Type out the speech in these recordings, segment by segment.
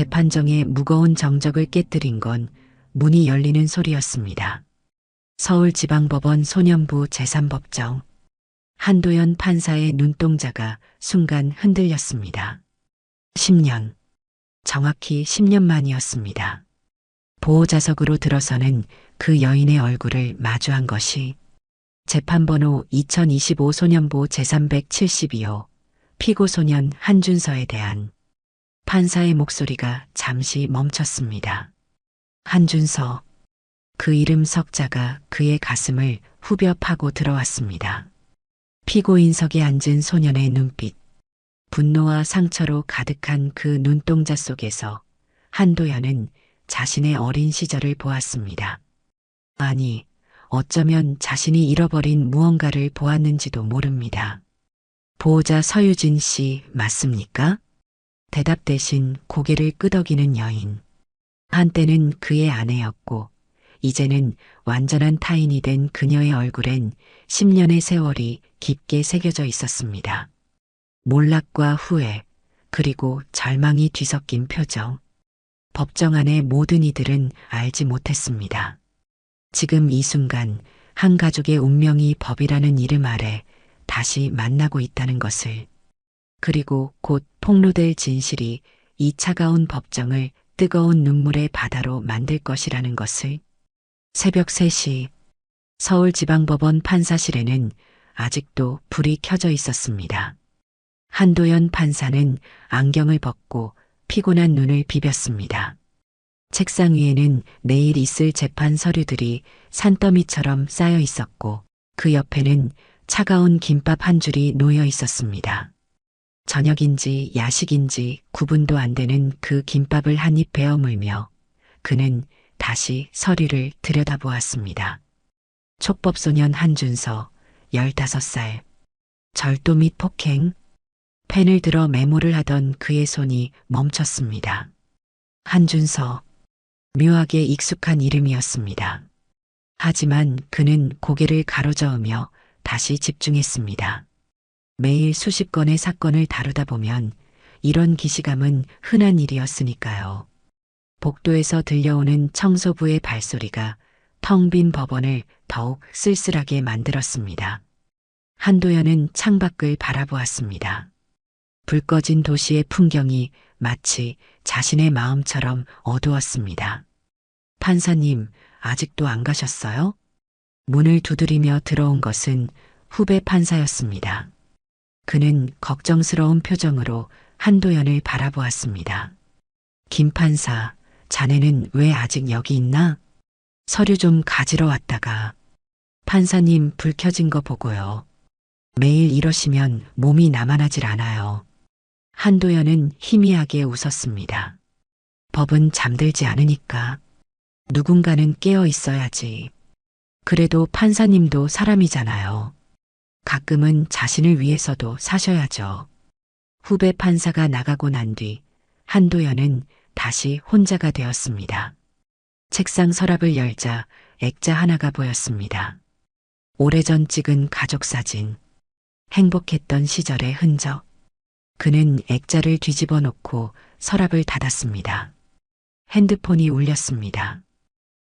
재판정의 무거운 정적을 깨뜨린 건 문이 열리는 소리였습니다. 서울지방법원 소년부 제3법정. 한도연 판사의 눈동자가 순간 흔들렸습니다. 10년. 정확히 10년 만이었습니다. 보호자석으로 들어서는 그 여인의 얼굴을 마주한 것이 재판번호 2025 소년부 제372호 피고 소년 한준서에 대한 판사의 목소리가 잠시 멈췄습니다. 한준서. 그 이름 석자가 그의 가슴을 후벼 파고 들어왔습니다. 피고인석에 앉은 소년의 눈빛. 분노와 상처로 가득한 그 눈동자 속에서 한도연은 자신의 어린 시절을 보았습니다. 아니, 어쩌면 자신이 잃어버린 무언가를 보았는지도 모릅니다. 보호자 서유진 씨 맞습니까? 대답 대신 고개를 끄덕이는 여인. 한때는 그의 아내였고 이제는 완전한 타인이 된 그녀의 얼굴엔 10년의 세월이 깊게 새겨져 있었습니다. 몰락과 후회, 그리고 절망이 뒤섞인 표정. 법정 안의 모든 이들은 알지 못했습니다. 지금 이 순간 한 가족의 운명이 법이라는 이름 아래 다시 만나고 있다는 것을, 그리고 곧 폭로될 진실이 이 차가운 법정을 뜨거운 눈물의 바다로 만들 것이라는 것을. 새벽 3시 서울지방법원 판사실에는 아직도 불이 켜져 있었습니다. 한도연 판사는 안경을 벗고 피곤한 눈을 비볐습니다. 책상 위에는 내일 있을 재판 서류들이 산더미처럼 쌓여 있었고 그 옆에는 차가운 김밥 한 줄이 놓여 있었습니다. 저녁인지 야식인지 구분도 안 되는 그 김밥을 한 입 베어 물며 그는 다시 서류를 들여다보았습니다. 촉법소년 한준서, 15살. 절도 및 폭행. 펜을 들어 메모를 하던 그의 손이 멈췄습니다. 한준서. 묘하게 익숙한 이름이었습니다. 하지만 그는 고개를 가로저으며 다시 집중했습니다. 매일 수십 건의 사건을 다루다 보면 이런 기시감은 흔한 일이었으니까요. 복도에서 들려오는 청소부의 발소리가 텅 빈 법원을 더욱 쓸쓸하게 만들었습니다. 한도연은 창밖을 바라보았습니다. 불 꺼진 도시의 풍경이 마치 자신의 마음처럼 어두웠습니다. 판사님, 아직도 안 가셨어요? 문을 두드리며 들어온 것은 후배 판사였습니다. 그는 걱정스러운 표정으로 한도연을 바라보았습니다. 김 판사, 자네는 왜 아직 여기 있나? 서류 좀 가지러 왔다가. 판사님, 불 켜진 거 보고요. 매일 이러시면 몸이 나만하질 않아요. 한도연은 희미하게 웃었습니다. 법은 잠들지 않으니까. 누군가는 깨어 있어야지. 그래도 판사님도 사람이잖아요. 가끔은 자신을 위해서도 사셔야죠. 후배 판사가 나가고 난 뒤 한도연은 다시 혼자가 되었습니다. 책상 서랍을 열자 액자 하나가 보였습니다. 오래전 찍은 가족사진. 행복했던 시절의 흔적. 그는 액자를 뒤집어 놓고 서랍을 닫았습니다. 핸드폰이 울렸습니다.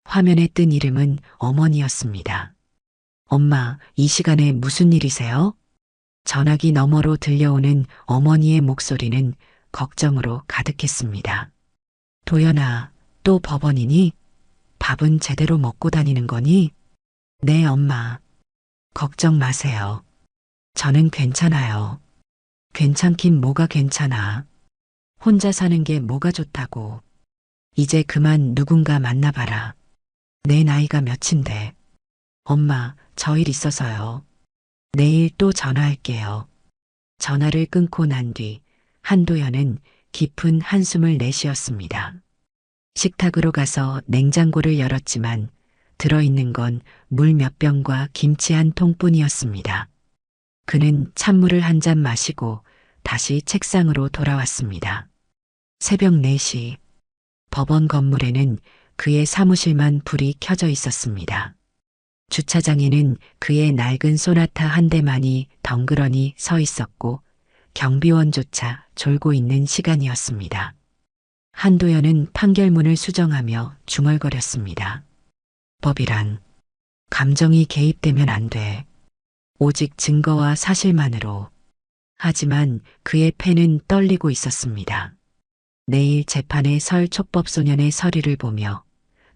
화면에 뜬 이름은 어머니였습니다. 엄마, 이 시간에 무슨 일이세요? 전화기 너머로 들려오는 어머니의 목소리는 걱정으로 가득했습니다. 도연아, 또 법원이니? 밥은 제대로 먹고 다니는 거니? 네, 엄마. 걱정 마세요. 저는 괜찮아요. 괜찮긴 뭐가 괜찮아. 혼자 사는 게 뭐가 좋다고. 이제 그만 누군가 만나봐라. 내 나이가 몇인데. 엄마, 저 일 있어서요. 내일 또 전화할게요. 전화를 끊고 난 뒤 한도연은 깊은 한숨을 내쉬었습니다. 식탁으로 가서 냉장고를 열었지만 들어있는 건 물 몇 병과 김치 한 통뿐이었습니다. 그는 찬물을 한 잔 마시고 다시 책상으로 돌아왔습니다. 새벽 4시 법원 건물에는 그의 사무실만 불이 켜져 있었습니다. 주차장에는 그의 낡은 소나타 한 대만이 덩그러니 서 있었고 경비원조차 졸고 있는 시간이었습니다. 한도연은 판결문을 수정하며 중얼거렸습니다. 법이란 감정이 개입되면 안 돼. 오직 증거와 사실만으로. 하지만 그의 펜은 떨리고 있었습니다. 내일 재판에 설 촉법소년의 서류를 보며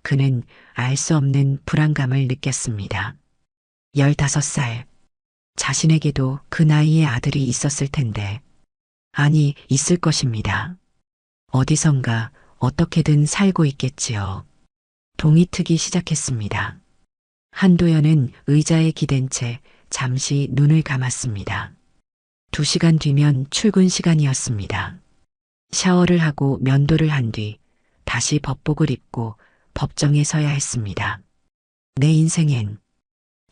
그는 알 수 없는 불안감을 느꼈습니다. 15살. 자신에게도 그 나이에 아들이 있었을 텐데. 아니, 있을 것입니다. 어디선가 어떻게든 살고 있겠지요. 동이 트기 시작했습니다. 한도연은 의자에 기댄 채 잠시 눈을 감았습니다. 2시간 뒤면 출근 시간이었습니다. 샤워를 하고 면도를 한 뒤 다시 법복을 입고 법정에 서야 했습니다. 내 인생엔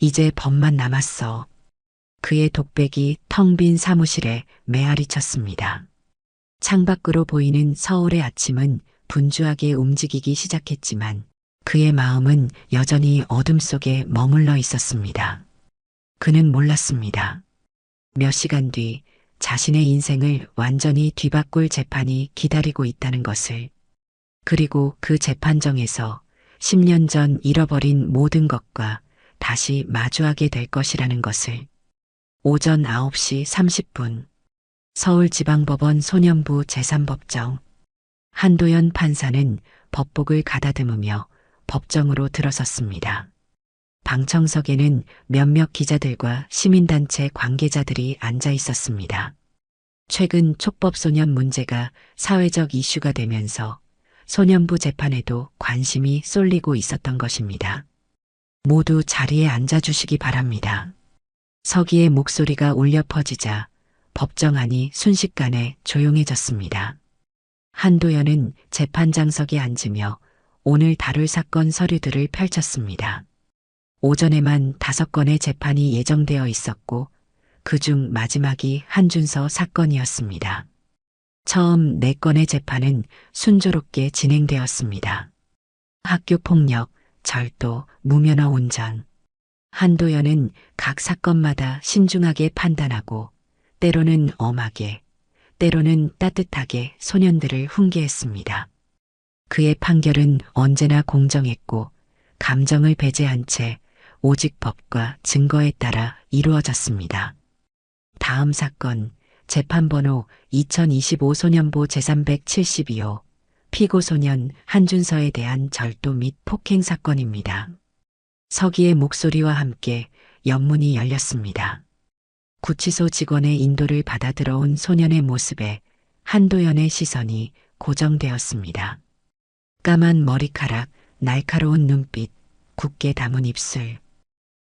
이제 법만 남았어. 그의 독백이 텅 빈 사무실에 메아리 쳤습니다. 창밖으로 보이는 서울의 아침은 분주하게 움직이기 시작했지만 그의 마음은 여전히 어둠 속에 머물러 있었습니다. 그는 몰랐습니다. 몇 시간 뒤 자신의 인생을 완전히 뒤바꿀 재판이 기다리고 있다는 것을. 그리고 그 재판정에서 10년 전 잃어버린 모든 것과 다시 마주하게 될 것이라는 것을. 오전 9시 30분 서울지방법원 소년부 제3법정. 한도연 판사는 법복을 가다듬으며 법정으로 들어섰습니다. 방청석에는 몇몇 기자들과 시민단체 관계자들이 앉아 있었습니다. 최근 촉법소년 문제가 사회적 이슈가 되면서 소년부 재판에도 관심이 쏠리고 있었던 것입니다. 모두 자리에 앉아주시기 바랍니다. 서기의 목소리가 울려 퍼지자 법정 안이 순식간에 조용해졌습니다. 한도연은 재판장석에 앉으며 오늘 다룰 사건 서류들을 펼쳤습니다. 오전에만 5건의 재판이 예정되어 있었고 그중 마지막이 한준서 사건이었습니다. 처음 4건의 재판은 순조롭게 진행되었습니다. 학교폭력, 절도, 무면허 운전. 한도연은 각 사건마다 신중하게 판단하고 때로는 엄하게, 때로는 따뜻하게 소년들을 훈계했습니다. 그의 판결은 언제나 공정했고 감정을 배제한 채 오직 법과 증거에 따라 이루어졌습니다. 다음 사건, 재판번호 2025 소년부 제372호, 피고소년 한준서에 대한 절도 및 폭행 사건입니다. 서기의 목소리와 함께 연문이 열렸습니다. 구치소 직원의 인도를 받아 들어온 소년의 모습에 한도연의 시선이 고정되었습니다. 까만 머리카락, 날카로운 눈빛, 굳게 담은 입술.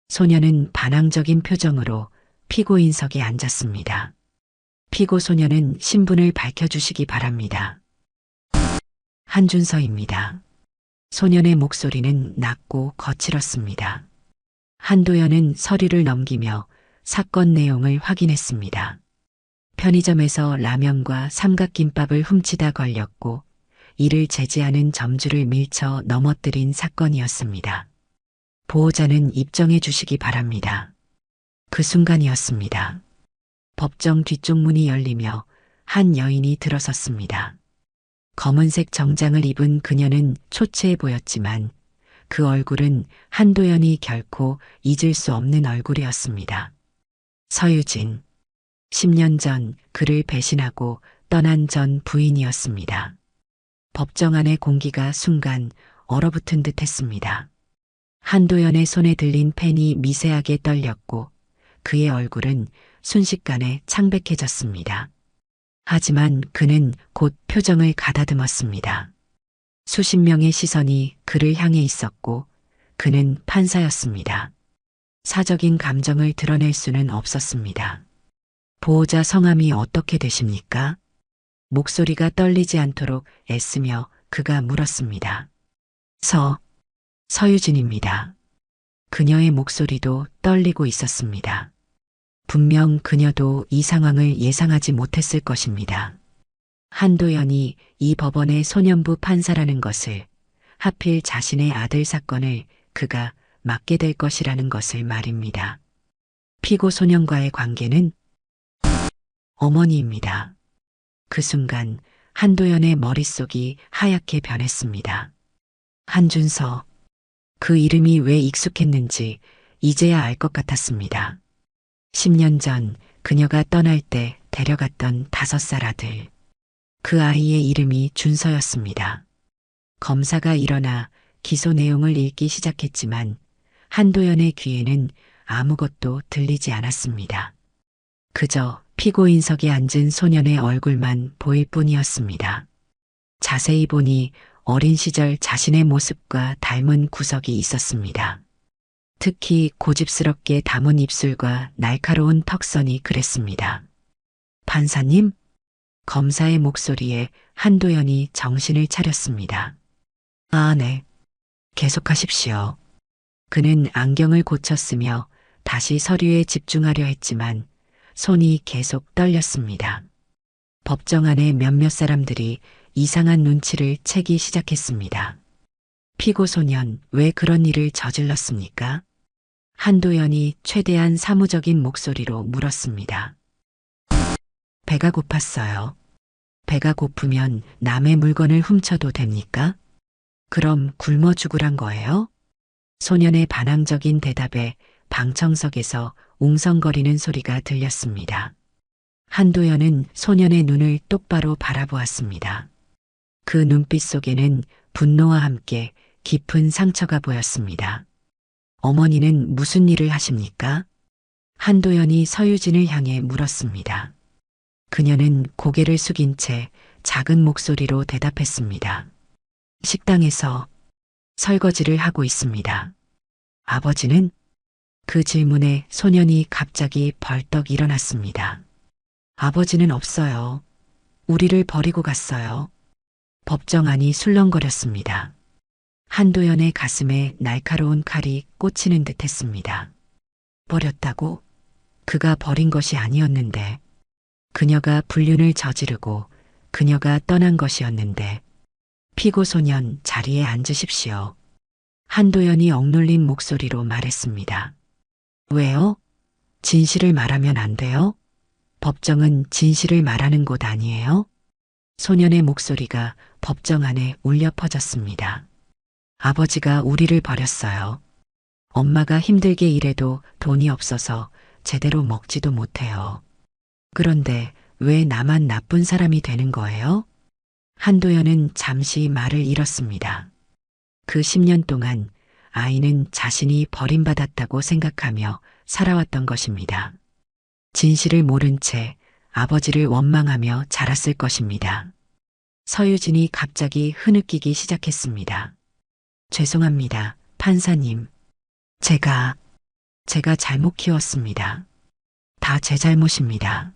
소년은 반항적인 표정으로 피고인석에 앉았습니다. 피고 소년은 신분을 밝혀주시기 바랍니다. 한준서입니다. 소년의 목소리는 낮고 거칠었습니다. 한도연은 서류를 넘기며 사건 내용을 확인했습니다. 편의점에서 라면과 삼각김밥을 훔치다 걸렸고 이를 제지하는 점주를 밀쳐 넘어뜨린 사건이었습니다. 보호자는 입정해 주시기 바랍니다. 그 순간이었습니다. 법정 뒤쪽 문이 열리며 한 여인이 들어섰습니다. 검은색 정장을 입은 그녀는 초췌해 보였지만 그 얼굴은 한도연이 결코 잊을 수 없는 얼굴이었습니다. 서유진. 10년 전 그를 배신하고 떠난 전 부인이었습니다. 법정 안의 공기가 순간 얼어붙은 듯 했습니다. 한도연의 손에 들린 펜이 미세하게 떨렸고 그의 얼굴은 순식간에 창백해졌습니다. 하지만 그는 곧 표정을 가다듬었습니다. 수십 명의 시선이 그를 향해 있었고 그는 판사였습니다. 사적인 감정을 드러낼 수는 없었습니다. 보호자 성함이 어떻게 되십니까? 목소리가 떨리지 않도록 애쓰며 그가 물었습니다. 서유진입니다. 그녀의 목소리도 떨리고 있었습니다. 분명 그녀도 이 상황을 예상하지 못했을 것입니다. 한도연이 이 법원의 소년부 판사라는 것을, 하필 자신의 아들 사건을 그가 맡게 될 것이라는 것을 말입니다. 피고 소년과의 관계는 어머니입니다. 그 순간 한도연의 머릿속이 하얗게 변했습니다. 한준서. 그 이름이 왜 익숙했는지 이제야 알 것 같았습니다. 10년 전 그녀가 떠날 때 데려갔던 5살 아들. 그 아이의 이름이 준서였습니다. 검사가 일어나 기소 내용을 읽기 시작했지만 한도연의 귀에는 아무것도 들리지 않았습니다. 그저 피고인석에 앉은 소년의 얼굴만 보일 뿐이었습니다. 자세히 보니 어린 시절 자신의 모습과 닮은 구석이 있었습니다. 특히 고집스럽게 담은 입술과 날카로운 턱선이 그랬습니다. 판사님? 검사의 목소리에 한도연이 정신을 차렸습니다. 아, 네. 계속하십시오. 그는 안경을 고쳤으며 다시 서류에 집중하려 했지만 손이 계속 떨렸습니다. 법정 안에 몇몇 사람들이 이상한 눈치를 채기 시작했습니다. 피고 소년, 왜 그런 일을 저질렀습니까? 한도연이 최대한 사무적인 목소리로 물었습니다. 배가 고팠어요. 배가 고프면 남의 물건을 훔쳐도 됩니까? 그럼 굶어 죽으란 거예요? 소년의 반항적인 대답에 방청석에서 웅성거리는 소리가 들렸습니다. 한도연은 소년의 눈을 똑바로 바라보았습니다. 그 눈빛 속에는 분노와 함께 깊은 상처가 보였습니다. 어머니는 무슨 일을 하십니까? 한도연이 서유진을 향해 물었습니다. 그녀는 고개를 숙인 채 작은 목소리로 대답했습니다. 식당에서 설거지를 하고 있습니다. 아버지는? 그 질문에 소년이 갑자기 벌떡 일어났습니다. 아버지는 없어요. 우리를 버리고 갔어요. 법정 안이 술렁거렸습니다. 한도연의 가슴에 날카로운 칼이 꽂히는 듯 했습니다. 버렸다고? 그가 버린 것이 아니었는데, 그녀가 불륜을 저지르고 그녀가 떠난 것이었는데, 피고 소년 자리에 앉으십시오. 한도연이 억눌린 목소리로 말했습니다. 왜요? 진실을 말하면 안 돼요? 법정은 진실을 말하는 곳 아니에요? 소년의 목소리가 법정 안에 울려 퍼졌습니다. 아버지가 우리를 버렸어요. 엄마가 힘들게 일해도 돈이 없어서 제대로 먹지도 못해요. 그런데 왜 나만 나쁜 사람이 되는 거예요? 한도연은 잠시 말을 잃었습니다. 그 10년 동안 아이는 자신이 버림받았다고 생각하며 살아왔던 것입니다. 진실을 모른 채 아버지를 원망하며 자랐을 것입니다. 서유진이 갑자기 흐느끼기 시작했습니다. 죄송합니다, 판사님. 제가 잘못 키웠습니다. 다 제 잘못입니다.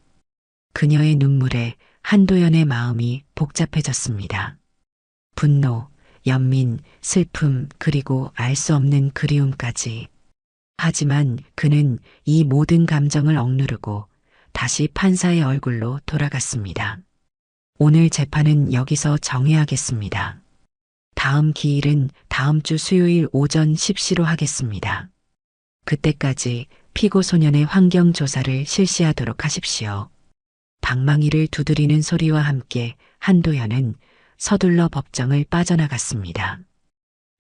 그녀의 눈물에 한도연의 마음이 복잡해졌습니다. 분노, 연민, 슬픔, 그리고 알 수 없는 그리움까지. 하지만 그는 이 모든 감정을 억누르고 다시 판사의 얼굴로 돌아갔습니다. 오늘 재판은 여기서 정회하겠습니다. 다음 기일은 다음 주 수요일 오전 10시로 하겠습니다. 그때까지 피고 소년의 환경 조사를 실시하도록 하십시오. 방망이를 두드리는 소리와 함께 한도연은 서둘러 법정을 빠져나갔습니다.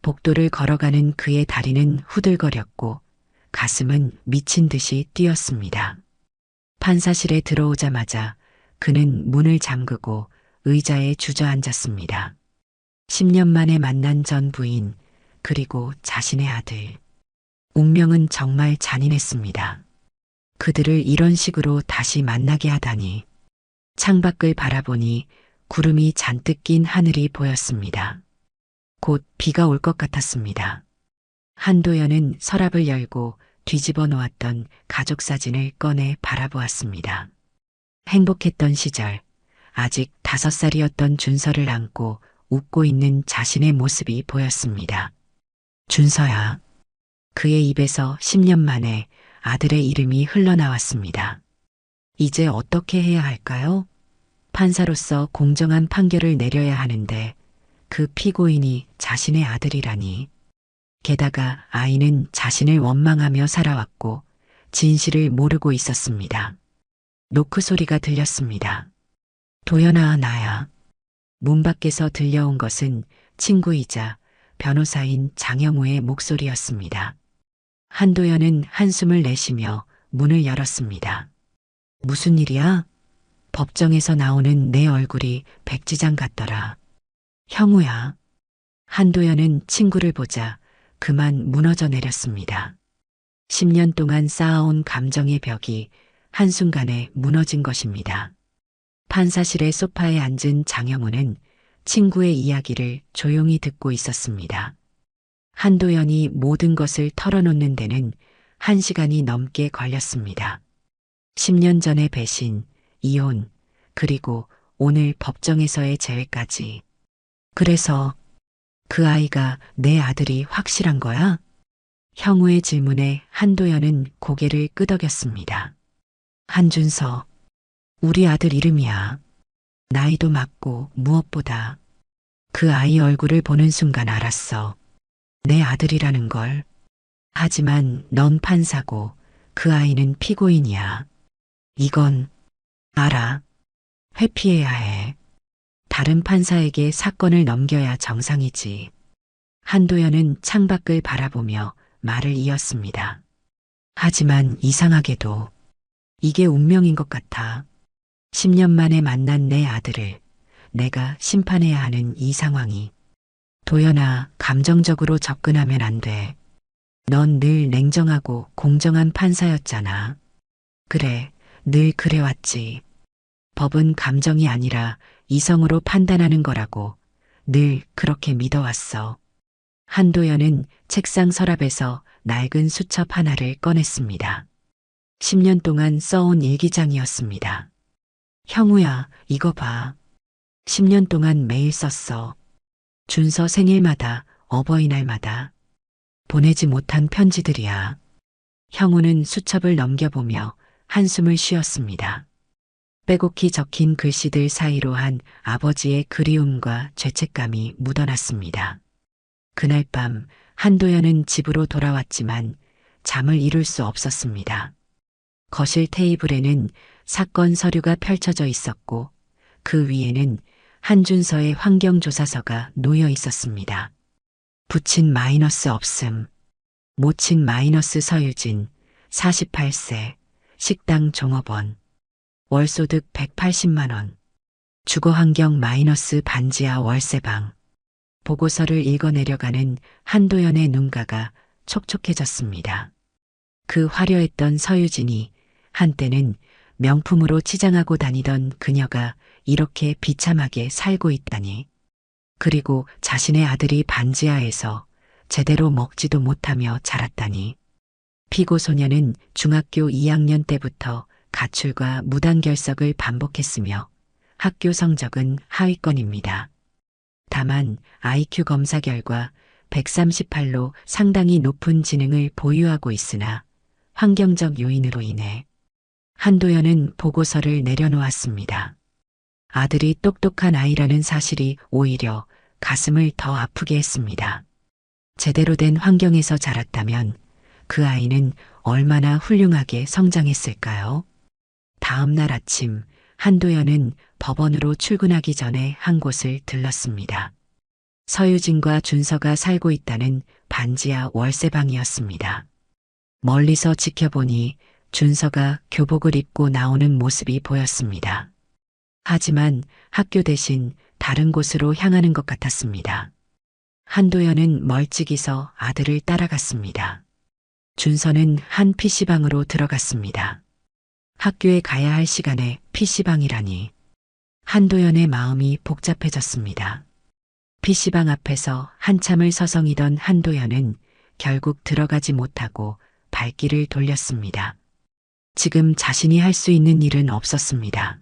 복도를 걸어가는 그의 다리는 후들거렸고 가슴은 미친 듯이 뛰었습니다. 판사실에 들어오자마자 그는 문을 잠그고 의자에 주저앉았습니다. 10년 만에 만난 전 부인, 그리고 자신의 아들. 운명은 정말 잔인했습니다. 그들을 이런 식으로 다시 만나게 하다니. 창밖을 바라보니 구름이 잔뜩 낀 하늘이 보였습니다. 곧 비가 올 것 같았습니다. 한도연은 서랍을 열고 뒤집어 놓았던 가족 사진을 꺼내 바라보았습니다. 행복했던 시절, 아직 5살이었던 준서를 안고 웃고 있는 자신의 모습이 보였습니다. 준서야. 그의 입에서 10년 만에 아들의 이름이 흘러나왔습니다. 이제 어떻게 해야 할까요? 판사로서 공정한 판결을 내려야 하는데 그 피고인이 자신의 아들이라니. 게다가 아이는 자신을 원망하며 살아왔고 진실을 모르고 있었습니다. 노크 소리가 들렸습니다. 도연아, 나야. 문 밖에서 들려온 것은 친구이자 변호사인 장영우의 목소리였습니다. 한도연은 한숨을 내쉬며 문을 열었습니다. 무슨 일이야? 법정에서 나오는 내 얼굴이 백지장 같더라. 형우야. 한도연은 친구를 보자 그만 무너져 내렸습니다. 10년 동안 쌓아온 감정의 벽이 한순간에 무너진 것입니다. 판사실의 소파에 앉은 장영우는 친구의 이야기를 조용히 듣고 있었습니다. 한도연이 모든 것을 털어놓는 데는 1시간이 넘게 걸렸습니다. 10년 전의 배신, 이혼, 그리고 오늘 법정에서의 재회까지. 그래서 그 아이가 내 아들이 확실한 거야? 형우의 질문에 한도연은 고개를 끄덕였습니다. 한준서, 우리 아들 이름이야. 나이도 맞고 무엇보다 그 아이 얼굴을 보는 순간 알았어. 내 아들이라는 걸. 하지만 넌 판사고 그 아이는 피고인이야. 이건 알아. 회피해야 해. 다른 판사에게 사건을 넘겨야 정상이지. 한도연은 창밖을 바라보며 말을 이었습니다. 하지만 이상하게도 이게 운명인 것 같아. 10년 만에 만난 내 아들을 내가 심판해야 하는 이 상황이. 도연아, 감정적으로 접근하면 안 돼. 넌 늘 냉정하고 공정한 판사였잖아. 그래, 늘 그래왔지. 법은 감정이 아니라 이성으로 판단하는 거라고 늘 그렇게 믿어왔어. 한도연은 책상 서랍에서 낡은 수첩 하나를 꺼냈습니다. 10년 동안 써온 일기장이었습니다. 형우야, 이거 봐. 10년 동안 매일 썼어. 준서 생일마다, 어버이날마다. 보내지 못한 편지들이야. 형우는 수첩을 넘겨보며 한숨을 쉬었습니다. 빼곡히 적힌 글씨들 사이로 한 아버지의 그리움과 죄책감이 묻어났습니다. 그날 밤 한도연은 집으로 돌아왔지만 잠을 이룰 수 없었습니다. 거실 테이블에는 사건 서류가 펼쳐져 있었고 그 위에는 한준서의 환경조사서가 놓여 있었습니다. 부친 마이너스 없음, 모친 마이너스 서유진, 48세, 식당 종업원, 월소득 180만 원, 주거환경 마이너스 반지하 월세방. 보고서를 읽어내려가는 한도연의 눈가가 촉촉해졌습니다. 그 화려했던 서유진이 한때는 명품으로 치장하고 다니던 그녀가 이렇게 비참하게 살고 있다니. 그리고 자신의 아들이 반지하에서 제대로 먹지도 못하며 자랐다니. 피고 소녀는 중학교 2학년 때부터 가출과 무단결석을 반복했으며 학교 성적은 하위권입니다. 다만 IQ 검사 결과 138로 상당히 높은 지능을 보유하고 있으나 환경적 요인으로 인해 한도연은 보고서를 내려놓았습니다. 아들이 똑똑한 아이라는 사실이 오히려 가슴을 더 아프게 했습니다. 제대로 된 환경에서 자랐다면 그 아이는 얼마나 훌륭하게 성장했을까요? 다음 날 아침 한도연은 법원으로 출근하기 전에 한 곳을 들렀습니다. 서유진과 준서가 살고 있다는 반지하 월세방이었습니다. 멀리서 지켜보니 준서가 교복을 입고 나오는 모습이 보였습니다. 하지만 학교 대신 다른 곳으로 향하는 것 같았습니다. 한도연은 멀찍이서 아들을 따라갔습니다. 준서는 한 PC방으로 들어갔습니다. 학교에 가야 할 시간에 PC방이라니. 한도연의 마음이 복잡해졌습니다. PC방 앞에서 한참을 서성이던 한도연은 결국 들어가지 못하고 발길을 돌렸습니다. 지금 자신이 할 수 있는 일은 없었습니다.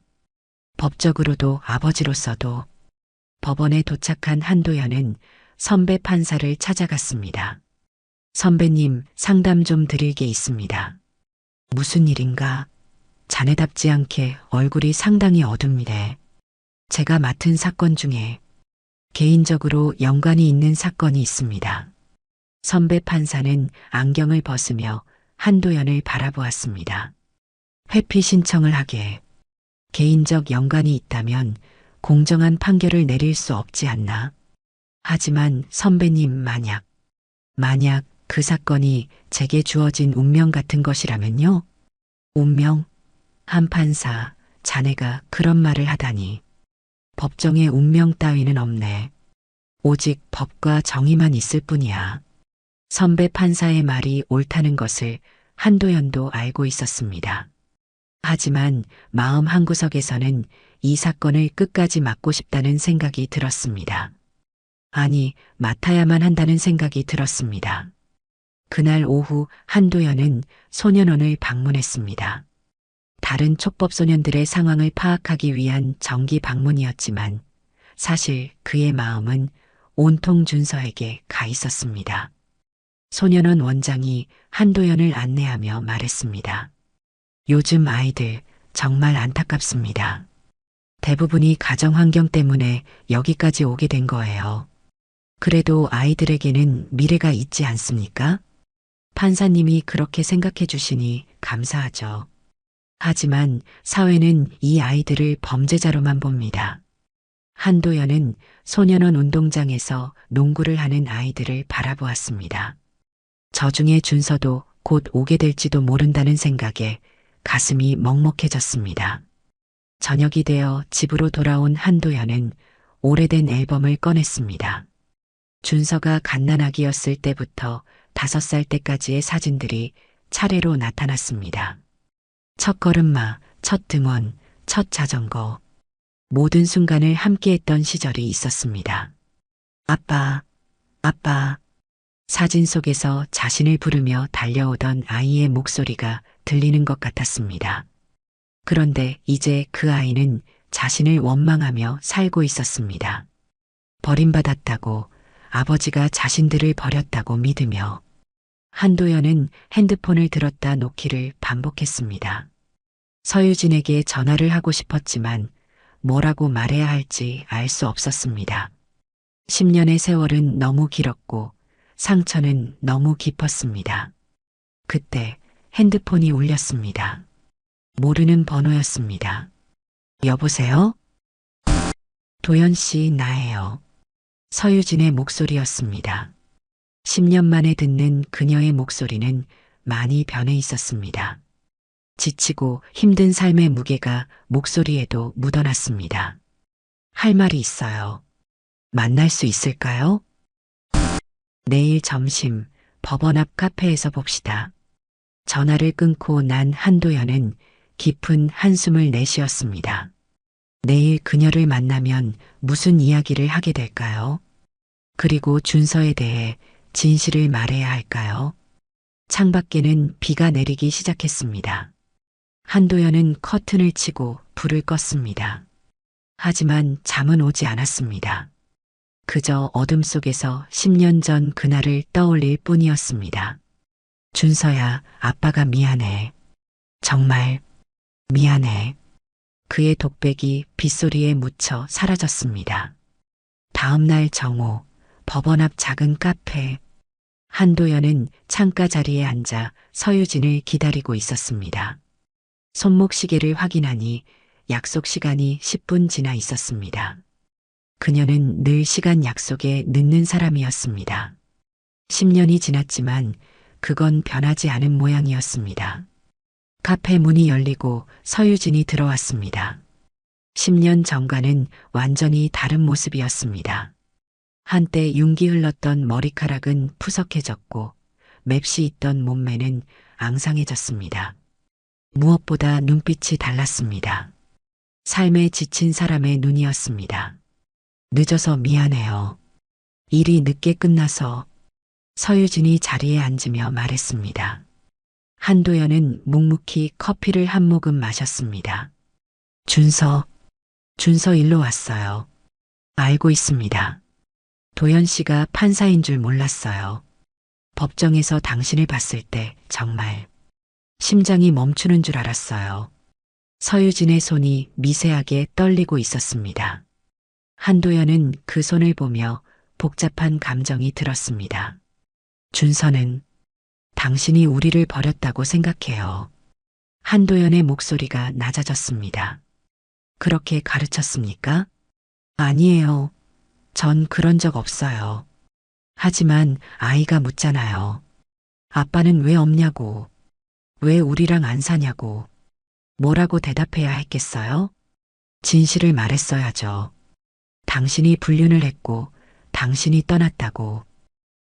법적으로도 아버지로서도. 법원에 도착한 한도연은 선배 판사를 찾아갔습니다. 선배님, 상담 좀 드릴 게 있습니다. 무슨 일인가? 자네답지 않게 얼굴이 상당히 어둡네. 제가 맡은 사건 중에 개인적으로 연관이 있는 사건이 있습니다. 선배 판사는 안경을 벗으며 한도연을 바라보았습니다. 회피 신청을 하게. 개인적 연관이 있다면 공정한 판결을 내릴 수 없지 않나. 하지만 선배님 만약 그 사건이 제게 주어진 운명 같은 것이라면요? 운명? 한 판사, 자네가 그런 말을 하다니. 법정에 운명 따위는 없네. 오직 법과 정의만 있을 뿐이야. 선배 판사의 말이 옳다는 것을 한도연도 알고 있었습니다. 하지만 마음 한구석에서는 이 사건을 끝까지 맡고 싶다는 생각이 들었습니다. 아니, 맡아야만 한다는 생각이 들었습니다. 그날 오후 한도연은 소년원을 방문했습니다. 다른 촉법소년들의 상황을 파악하기 위한 정기 방문이었지만 사실 그의 마음은 온통 준서에게 가 있었습니다. 소년원 원장이 한도연을 안내하며 말했습니다. 요즘 아이들 정말 안타깝습니다. 대부분이 가정 환경 때문에 여기까지 오게 된 거예요. 그래도 아이들에게는 미래가 있지 않습니까? 판사님이 그렇게 생각해 주시니 감사하죠. 하지만 사회는 이 아이들을 범죄자로만 봅니다. 한도연은 소년원 운동장에서 농구를 하는 아이들을 바라보았습니다. 저 중에 준서도 곧 오게 될지도 모른다는 생각에 가슴이 먹먹해졌습니다. 저녁이 되어 집으로 돌아온 한도연은 오래된 앨범을 꺼냈습니다. 준서가 갓난아기였을 때부터 5살 때까지의 사진들이 차례로 나타났습니다. 첫 걸음마, 첫 등원, 첫 자전거. 모든 순간을 함께했던 시절이 있었습니다. 아빠, 아빠. 사진 속에서 자신을 부르며 달려오던 아이의 목소리가 들리는 것 같았습니다. 그런데 이제 그 아이는 자신을 원망하며 살고 있었습니다. 버림받았다고, 아버지가 자신들을 버렸다고 믿으며. 한도연은 핸드폰을 들었다 놓기를 반복했습니다. 서유진에게 전화를 하고 싶었지만 뭐라고 말해야 할지 알 수 없었습니다. 10년의 세월은 너무 길었고 상처는 너무 깊었습니다. 그때 핸드폰이 울렸습니다. 모르는 번호였습니다. 여보세요? 도연 씨, 나예요. 서유진의 목소리였습니다. 10년 만에 듣는 그녀의 목소리는 많이 변해 있었습니다. 지치고 힘든 삶의 무게가 목소리에도 묻어났습니다. 할 말이 있어요. 만날 수 있을까요? 내일 점심 법원 앞 카페에서 봅시다. 전화를 끊고 난 한도연은 깊은 한숨을 내쉬었습니다. 내일 그녀를 만나면 무슨 이야기를 하게 될까요? 그리고 준서에 대해 진실을 말해야 할까요? 창밖에는 비가 내리기 시작했습니다. 한도연은 커튼을 치고 불을 껐습니다. 하지만 잠은 오지 않았습니다. 그저 어둠 속에서 10년 전 그날을 떠올릴 뿐이었습니다. 준서야, 아빠가 미안해. 정말 미안해. 그의 독백이 빗소리에 묻혀 사라졌습니다. 다음 날 정오, 법원 앞 작은 카페. 한도연은 창가 자리에 앉아 서유진을 기다리고 있었습니다. 손목 시계를 확인하니 약속 시간이 10분 지나 있었습니다. 그녀는 늘 시간 약속에 늦는 사람이었습니다. 10년이 지났지만 그건 변하지 않은 모양이었습니다. 카페 문이 열리고 서유진이 들어왔습니다. 10년 전과는 완전히 다른 모습이었습니다. 한때 윤기 흘렀던 머리카락은 푸석해졌고 맵시 있던 몸매는 앙상해졌습니다. 무엇보다 눈빛이 달랐습니다. 삶에 지친 사람의 눈이었습니다. 늦어서 미안해요. 일이 늦게 끝나서. 서유진이 자리에 앉으며 말했습니다. 한도연은 묵묵히 커피를 한 모금 마셨습니다. 준서 일로 왔어요. 알고 있습니다. 도연 씨가 판사인 줄 몰랐어요. 법정에서 당신을 봤을 때 정말 심장이 멈추는 줄 알았어요. 서유진의 손이 미세하게 떨리고 있었습니다. 한도연은 그 손을 보며 복잡한 감정이 들었습니다. 준서는 당신이 우리를 버렸다고 생각해요. 한도연의 목소리가 낮아졌습니다. 그렇게 가르쳤습니까? 아니에요. 전 그런 적 없어요. 하지만 아이가 묻잖아요. 아빠는 왜 없냐고. 왜 우리랑 안 사냐고. 뭐라고 대답해야 했겠어요? 진실을 말했어야죠. 당신이 불륜을 했고 당신이 떠났다고.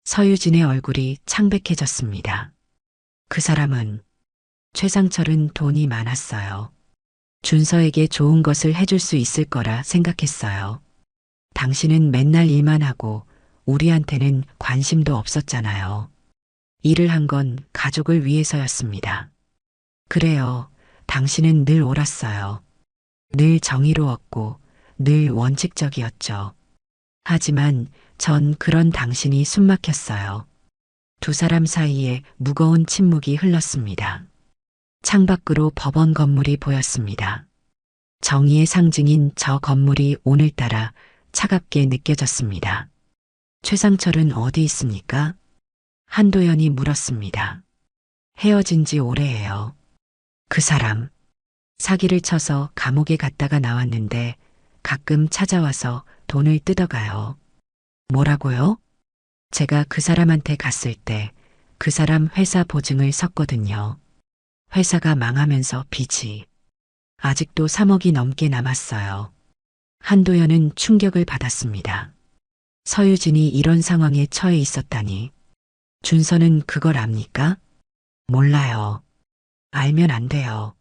서유진의 얼굴이 창백해졌습니다. 그 사람은 최상철은 돈이 많았어요. 준서에게 좋은 것을 해줄 수 있을 거라 생각했어요. 당신은 맨날 일만 하고 우리한테는 관심도 없었잖아요. 일을 한 건 가족을 위해서였습니다. 그래요. 당신은 늘 옳았어요. 늘 정의로웠고 늘 원칙적이었죠. 하지만 전 그런 당신이 숨막혔어요. 두 사람 사이에 무거운 침묵이 흘렀습니다. 창밖으로 법원 건물이 보였습니다. 정의의 상징인 저 건물이 오늘따라 차갑게 느껴졌습니다. 최상철은 어디 있습니까? 한도연이 물었습니다. 헤어진 지 오래예요. 그 사람, 사기를 쳐서 감옥에 갔다가 나왔는데 가끔 찾아와서 돈을 뜯어가요. 뭐라고요? 제가 그 사람한테 갔을 때 그 사람 회사 보증을 섰거든요. 회사가 망하면서 빚이 아직도 3억이 넘게 남았어요. 한도연은 충격을 받았습니다. 서유진이 이런 상황에 처해 있었다니. 준서는 그걸 압니까? 몰라요. 알면 안 돼요.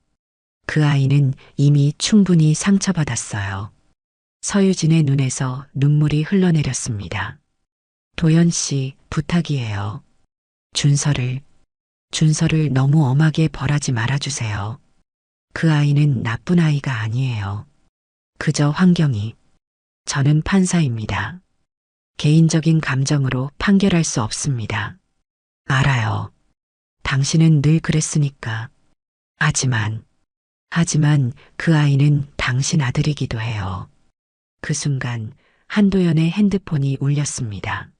그 아이는 이미 충분히 상처받았어요. 서유진의 눈에서 눈물이 흘러내렸습니다. 도연 씨, 부탁이에요. 준서를 너무 엄하게 벌하지 말아주세요. 그 아이는 나쁜 아이가 아니에요. 그저 환경이. 저는 판사입니다. 개인적인 감정으로 판결할 수 없습니다. 알아요. 당신은 늘 그랬으니까. 하지만 그 아이는 당신 아들이기도 해요. 그 순간 한도연의 핸드폰이 울렸습니다.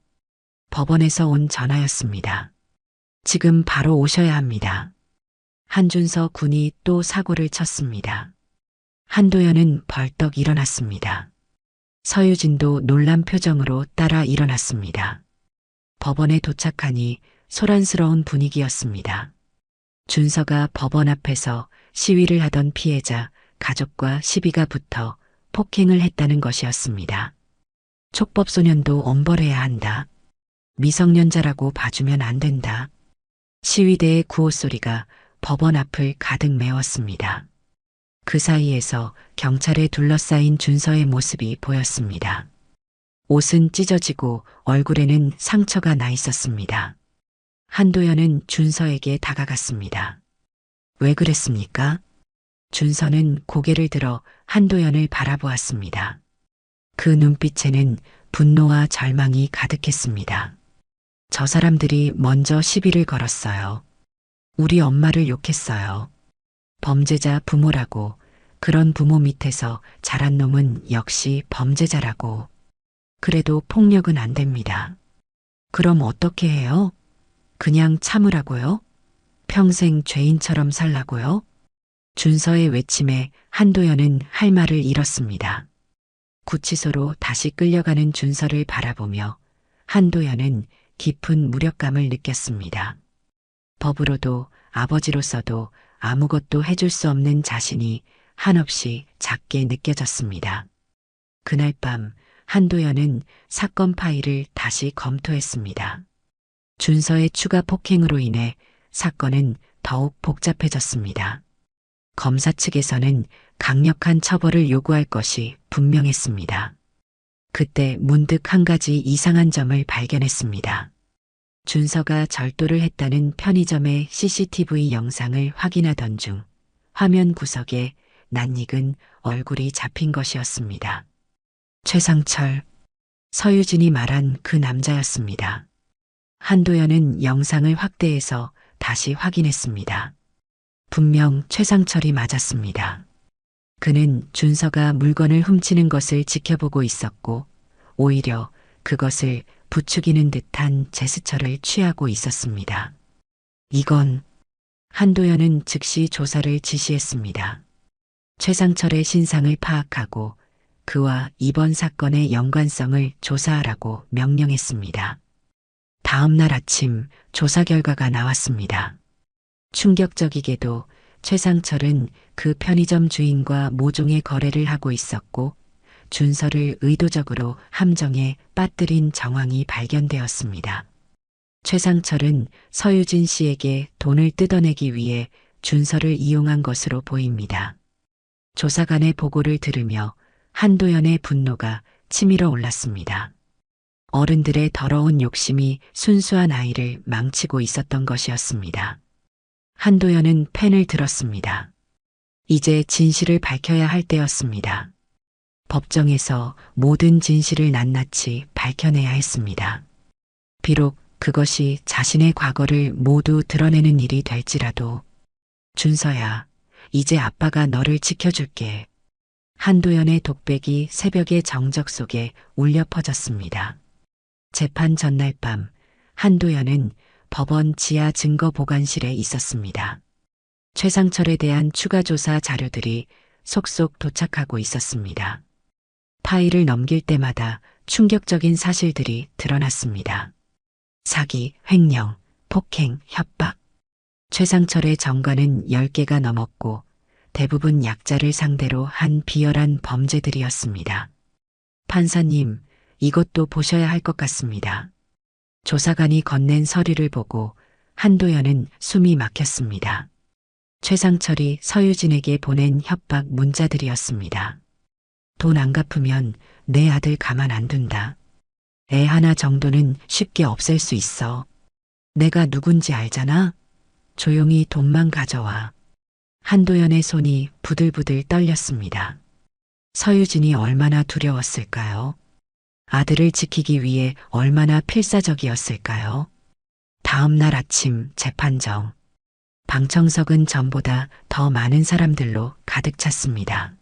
법원에서 온 전화였습니다. 지금 바로 오셔야 합니다. 한준서 군이 또 사고를 쳤습니다. 한도연은 벌떡 일어났습니다. 서유진도 놀란 표정으로 따라 일어났습니다. 법원에 도착하니 소란스러운 분위기였습니다. 준서가 법원 앞에서 시위를 하던 피해자 가족과 시비가 붙어 폭행을 했다는 것이었습니다. 촉법소년도 엄벌해야 한다. 미성년자라고 봐주면 안 된다. 시위대의 구호 소리가 법원 앞을 가득 메웠습니다. 그 사이에서 경찰에 둘러싸인 준서의 모습이 보였습니다. 옷은 찢어지고 얼굴에는 상처가 나 있었습니다. 한도연은 준서에게 다가갔습니다. 왜 그랬습니까? 준서는 고개를 들어 한도연을 바라보았습니다. 그 눈빛에는 분노와 절망이 가득했습니다. 저 사람들이 먼저 시비를 걸었어요. 우리 엄마를 욕했어요. 범죄자 부모라고. 그런 부모 밑에서 자란 놈은 역시 범죄자라고. 그래도 폭력은 안 됩니다. 그럼 어떻게 해요? 그냥 참으라고요? 평생 죄인처럼 살라고요? 준서의 외침에 한도연은 할 말을 잃었습니다. 구치소로 다시 끌려가는 준서를 바라보며 한도연은 깊은 무력감을 느꼈습니다. 법으로도 아버지로서도 아무것도 해줄 수 없는 자신이 한없이 작게 느껴졌습니다. 그날 밤 한도연은 사건 파일을 다시 검토했습니다. 준서의 추가 폭행으로 인해 사건은 더욱 복잡해졌습니다. 검사 측에서는 강력한 처벌을 요구할 것이 분명했습니다. 그때 문득 한 가지 이상한 점을 발견했습니다. 준서가 절도를 했다는 편의점의 CCTV 영상을 확인하던 중 화면 구석에 낯익은 얼굴이 잡힌 것이었습니다. 최상철, 서유진이 말한 그 남자였습니다. 한도연은 영상을 확대해서 다시 확인했습니다. 분명 최상철이 맞았습니다. 그는 준서가 물건을 훔치는 것을 지켜보고 있었고 오히려 그것을 부추기는 듯한 제스처를 취하고 있었습니다. 이건 한도연은 즉시 조사를 지시했습니다. 최상철의 신상을 파악하고 그와 이번 사건의 연관성을 조사하라고 명령했습니다. 다음 날 아침 조사 결과가 나왔습니다. 충격적이게도 최상철은 그 편의점 주인과 모종의 거래를 하고 있었고 준서를 의도적으로 함정에 빠뜨린 정황이 발견되었습니다. 최상철은 서유진 씨에게 돈을 뜯어내기 위해 준서를 이용한 것으로 보입니다. 조사관의 보고를 들으며 한도연의 분노가 치밀어 올랐습니다. 어른들의 더러운 욕심이 순수한 아이를 망치고 있었던 것이었습니다. 한도연은 펜을 들었습니다. 이제 진실을 밝혀야 할 때였습니다. 법정에서 모든 진실을 낱낱이 밝혀내야 했습니다. 비록 그것이 자신의 과거를 모두 드러내는 일이 될지라도. 준서야, 이제 아빠가 너를 지켜줄게. 한도연의 독백이 새벽의 정적 속에 울려 퍼졌습니다. 재판 전날 밤 한도연은 법원 지하 증거보관실에 있었습니다. 최상철에 대한 추가 조사 자료들이 속속 도착하고 있었습니다. 파일을 넘길 때마다 충격적인 사실들이 드러났습니다. 사기, 횡령, 폭행, 협박. 최상철의 정과는 10개가 넘었고 대부분 약자를 상대로 한 비열한 범죄들이었습니다. 판사님, 이것도 보셔야 할 것 같습니다. 조사관이 건넨 서류를 보고 한도연은 숨이 막혔습니다. 최상철이 서유진에게 보낸 협박 문자들이었습니다. 돈 안 갚으면 내 아들 가만 안 둔다. 애 하나 정도는 쉽게 없앨 수 있어. 내가 누군지 알잖아? 조용히 돈만 가져와. 한도연의 손이 부들부들 떨렸습니다. 서유진이 얼마나 두려웠을까요? 아들을 지키기 위해 얼마나 필사적이었을까요? 다음 날 아침 재판정. 방청석은 전보다 더 많은 사람들로 가득 찼습니다.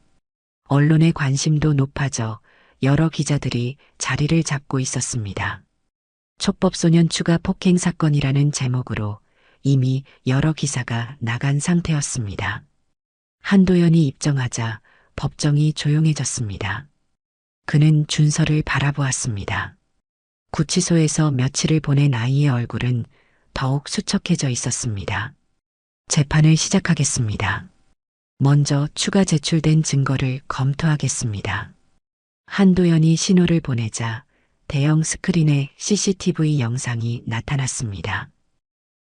언론의 관심도 높아져 여러 기자들이 자리를 잡고 있었습니다. 촉법소년 추가 폭행 사건이라는 제목으로 이미 여러 기사가 나간 상태였습니다. 한도연이 입정하자 법정이 조용해졌습니다. 그는 준서를 바라보았습니다. 구치소에서 며칠을 보낸 아이의 얼굴은 더욱 수척해져 있었습니다. 재판을 시작하겠습니다. 먼저 추가 제출된 증거를 검토하겠습니다. 한도연이 신호를 보내자 대형 스크린에 CCTV 영상이 나타났습니다.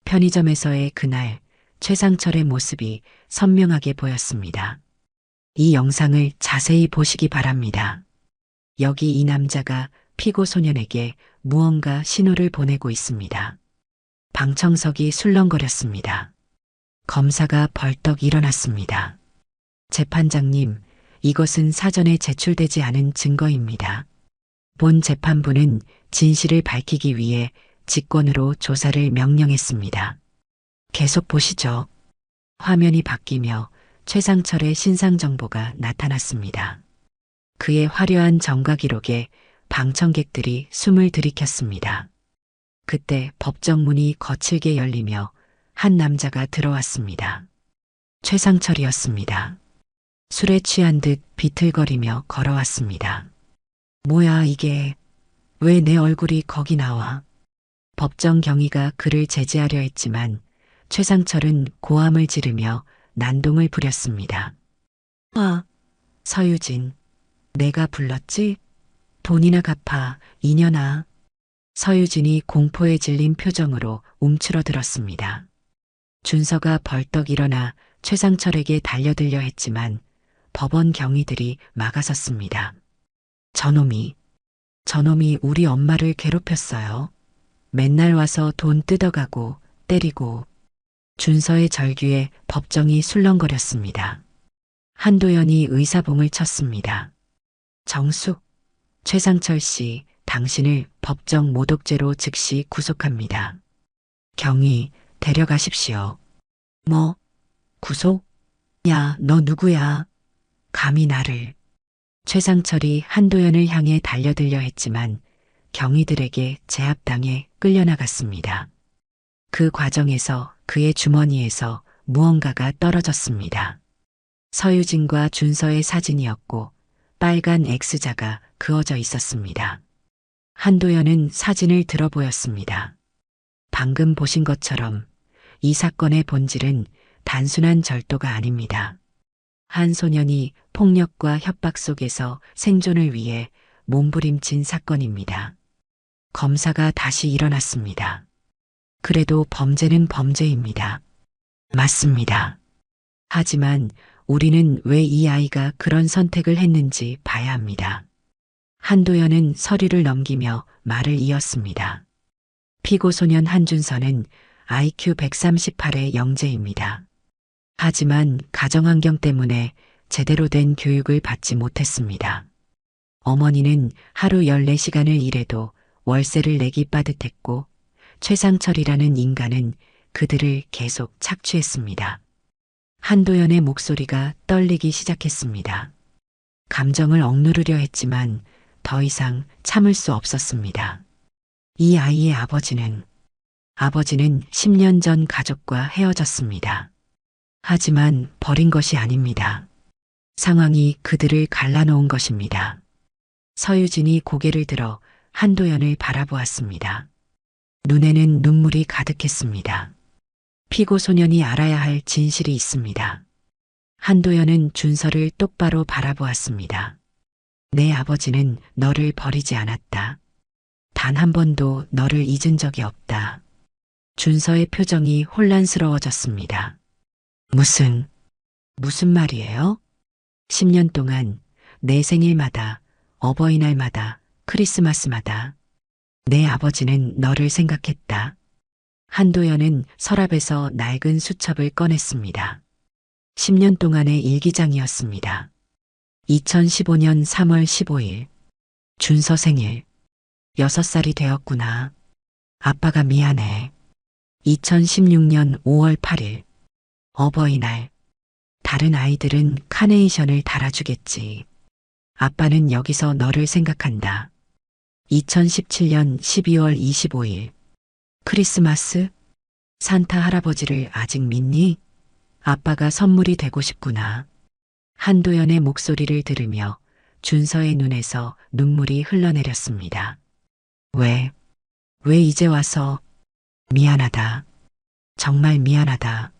편의점에서의 그날 최상철의 모습이 선명하게 보였습니다. 이 영상을 자세히 보시기 바랍니다. 여기 이 남자가 피고 소년에게 무언가 신호를 보내고 있습니다. 방청석이 술렁거렸습니다. 검사가 벌떡 일어났습니다. 재판장님, 이것은 사전에 제출되지 않은 증거입니다. 본 재판부는 진실을 밝히기 위해 직권으로 조사를 명령했습니다. 계속 보시죠. 화면이 바뀌며 최상철의 신상 정보가 나타났습니다. 그의 화려한 정가 기록에 방청객들이 숨을 들이켰습니다. 그때 법정 문이 거칠게 열리며 한 남자가 들어왔습니다. 최상철이었습니다. 술에 취한 듯 비틀거리며 걸어왔습니다. 뭐야 이게, 왜 내 얼굴이 거기 나와? 법정 경위가 그를 제지하려 했지만 최상철은 고함을 지르며 난동을 부렸습니다. 아, 서유진, 내가 불렀지? 돈이나 갚아, 이년아. 서유진이 공포에 질린 표정으로 움츠러들었습니다. 준서가 벌떡 일어나 최상철에게 달려들려 했지만 법원 경위들이 막아섰습니다. 저놈이 우리 엄마를 괴롭혔어요. 맨날 와서 돈 뜯어가고 때리고. 준서의 절규에 법정이 술렁거렸습니다. 한도연이 의사봉을 쳤습니다. 정숙, 최상철 씨, 당신을 법정 모독죄로 즉시 구속합니다. 경위, 데려가십시오. 뭐? 구속? 야, 너 누구야? 감히 나를. 최상철이 한도연을 향해 달려들려 했지만 경위들에게 제압당해 끌려나갔습니다. 그 과정에서 그의 주머니에서 무언가가 떨어졌습니다. 서유진과 준서의 사진이었고 빨간 X자가 그어져 있었습니다. 한도연은 사진을 들어 보였습니다. 방금 보신 것처럼 이 사건의 본질은 단순한 절도가 아닙니다. 한 소년이 폭력과 협박 속에서 생존을 위해 몸부림친 사건입니다. 검사가 다시 일어났습니다. 그래도 범죄는 범죄입니다. 맞습니다. 하지만 우리는 왜 이 아이가 그런 선택을 했는지 봐야 합니다. 한도연은 서류를 넘기며 말을 이었습니다. 피고 소년 한준서는 IQ 138의 영재입니다. 하지만 가정환경 때문에 제대로 된 교육을 받지 못했습니다. 어머니는 하루 14시간을 일해도 월세를 내기 빠듯했고 최상철이라는 인간은 그들을 계속 착취했습니다. 한도연의 목소리가 떨리기 시작했습니다. 감정을 억누르려 했지만 더 이상 참을 수 없었습니다. 이 아이의 아버지는 10년 전 가족과 헤어졌습니다. 하지만 버린 것이 아닙니다. 상황이 그들을 갈라놓은 것입니다. 서유진이 고개를 들어 한도연을 바라보았습니다. 눈에는 눈물이 가득했습니다. 피고 소년이 알아야 할 진실이 있습니다. 한도연은 준서를 똑바로 바라보았습니다. 내 아버지는 너를 버리지 않았다. 단 한 번도 너를 잊은 적이 없다. 준서의 표정이 혼란스러워졌습니다. 무슨 말이에요? 10년 동안 내 생일마다, 어버이날마다, 크리스마스마다 내 아버지는 너를 생각했다. 한도연은 서랍에서 낡은 수첩을 꺼냈습니다. 10년 동안의 일기장이었습니다. 2015년 3월 15일. 준서 생일. 6살이 되었구나. 아빠가 미안해. 2016년 5월 8일. 어버이날. 다른 아이들은 카네이션을 달아주겠지. 아빠는 여기서 너를 생각한다. 2017년 12월 25일. 크리스마스? 산타 할아버지를 아직 믿니? 아빠가 선물이 되고 싶구나. 한도연의 목소리를 들으며 준서의 눈에서 눈물이 흘러내렸습니다. 왜 이제 와서? 미안하다. 정말 미안하다.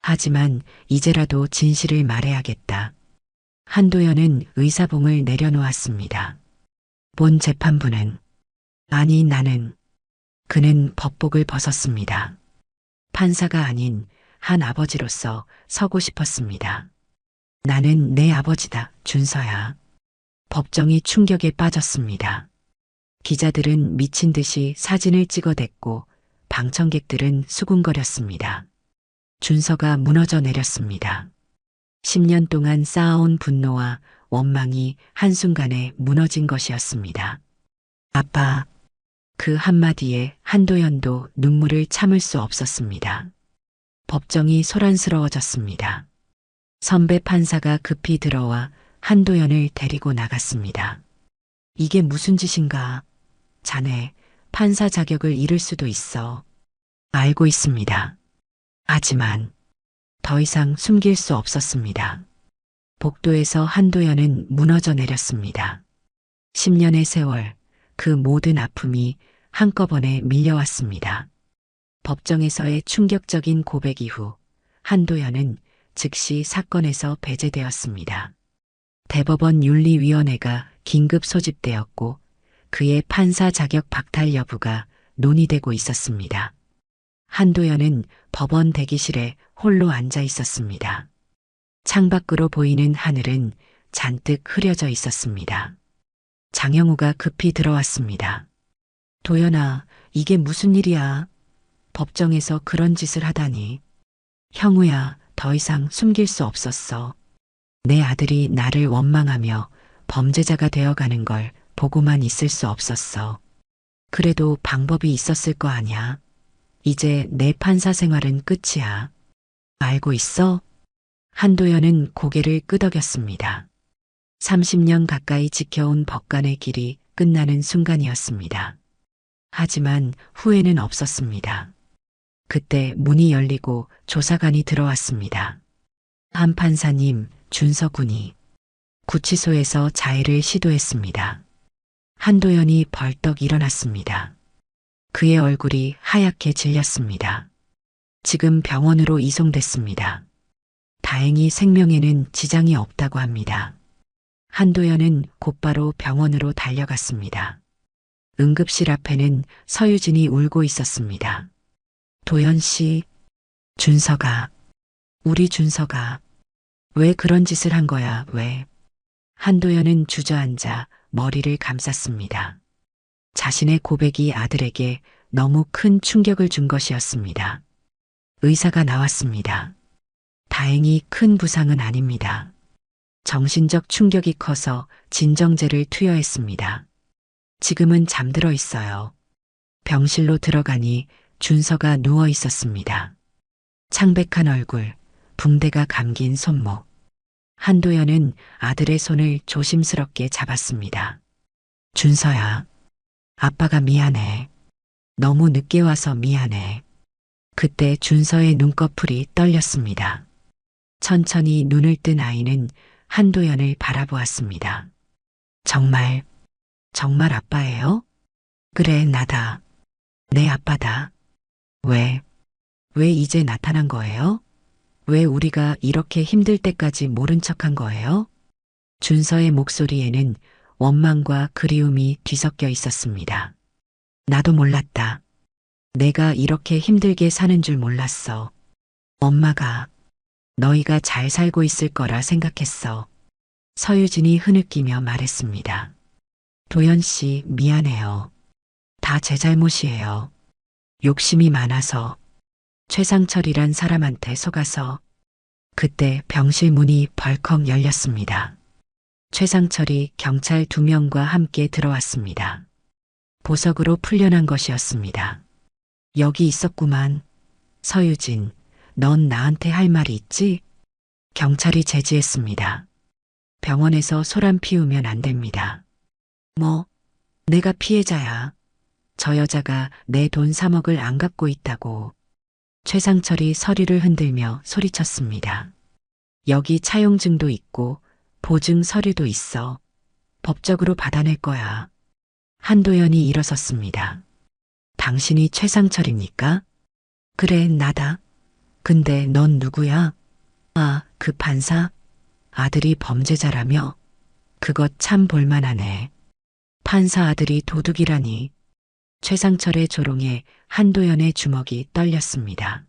하지만 이제라도 진실을 말해야겠다. 한도연은 의사봉을 내려놓았습니다. 본 재판부는, 아니 나는, 그는 법복을 벗었습니다. 판사가 아닌 한 아버지로서 서고 싶었습니다. 나는 내 아버지다, 준서야. 법정이 충격에 빠졌습니다. 기자들은 미친 듯이 사진을 찍어댔고 방청객들은 수군거렸습니다. 준서가 무너져 내렸습니다. 10년 동안 쌓아온 분노와 원망이 한순간에 무너진 것이었습니다. 아빠, 그 한마디에 한도연도 눈물을 참을 수 없었습니다. 법정이 소란스러워졌습니다. 선배 판사가 급히 들어와 한도연을 데리고 나갔습니다. 이게 무슨 짓인가? 자네 판사 자격을 잃을 수도 있어. 알고 있습니다. 하지만 더 이상 숨길 수 없었습니다. 복도에서 한도연은 무너져 내렸습니다. 10년의 세월, 그 모든 아픔이 한꺼번에 밀려왔습니다. 법정에서의 충격적인 고백 이후 한도연은 즉시 사건에서 배제되었습니다. 대법원 윤리위원회가 긴급 소집되었고 그의 판사 자격 박탈 여부가 논의되고 있었습니다. 한도연은 법원 대기실에 홀로 앉아 있었습니다. 창밖으로 보이는 하늘은 잔뜩 흐려져 있었습니다. 장영우가 급히 들어왔습니다. 도연아, 이게 무슨 일이야? 법정에서 그런 짓을 하다니. 형우야, 더 이상 숨길 수 없었어. 내 아들이 나를 원망하며 범죄자가 되어가는 걸 보고만 있을 수 없었어. 그래도 방법이 있었을 거 아냐. 이제 내 판사 생활은 끝이야. 알고 있어? 한도연은 고개를 끄덕였습니다. 30년 가까이 지켜온 법관의 길이 끝나는 순간이었습니다. 하지만 후회는 없었습니다. 그때 문이 열리고 조사관이 들어왔습니다. 한 판사님, 준서 군이. 구치소에서 자해를 시도했습니다. 한도연이 벌떡 일어났습니다. 그의 얼굴이 하얗게 질렸습니다. 지금 병원으로 이송됐습니다. 다행히 생명에는 지장이 없다고 합니다. 한도연은 곧바로 병원으로 달려갔습니다. 응급실 앞에는 서유진이 울고 있었습니다. 도연 씨, 준서가, 우리 준서가 왜 그런 짓을 한 거야, 왜? 한도연은 주저앉아 머리를 감쌌습니다. 자신의 고백이 아들에게 너무 큰 충격을 준 것이었습니다. 의사가 나왔습니다. 다행히 큰 부상은 아닙니다. 정신적 충격이 커서 진정제를 투여했습니다. 지금은 잠들어 있어요. 병실로 들어가니 준서가 누워 있었습니다. 창백한 얼굴, 붕대가 감긴 손목. 한도연은 아들의 손을 조심스럽게 잡았습니다. 준서야, 아빠가 미안해. 너무 늦게 와서 미안해. 그때 준서의 눈꺼풀이 떨렸습니다. 천천히 눈을 뜬 아이는 한도연을 바라보았습니다. 정말 아빠예요? 그래, 나다. 내 아빠다. 왜 이제 나타난 거예요? 왜 우리가 이렇게 힘들 때까지 모른 척한 거예요? 준서의 목소리에는 원망과 그리움이 뒤섞여 있었습니다. 나도 몰랐다. 내가 이렇게 힘들게 사는 줄 몰랐어. 엄마가 너희가 잘 살고 있을 거라 생각했어. 서유진이 흐느끼며 말했습니다. 도연 씨, 미안해요. 다 제 잘못이에요. 욕심이 많아서, 최상철이란 사람한테 속아서. 그때 병실 문이 벌컥 열렸습니다. 최상철이 경찰 2명과 함께 들어왔습니다. 보석으로 풀려난 것이었습니다. 여기 있었구만. 서유진, 넌 나한테 할 말이 있지? 경찰이 제지했습니다. 병원에서 소란 피우면 안 됩니다. 뭐, 내가 피해자야. 저 여자가 내 돈 3억을 안 갚고 있다고. 최상철이 서류를 흔들며 소리쳤습니다. 여기 차용증도 있고 보증 서류도 있어. 법적으로 받아낼 거야. 한도연이 일어섰습니다. 당신이 최상철입니까? 그래, 나다. 근데 넌 누구야? 아, 그 판사? 아들이 범죄자라며? 그것 참 볼만하네. 판사 아들이 도둑이라니. 최상철의 조롱에 한도연의 주먹이 떨렸습니다.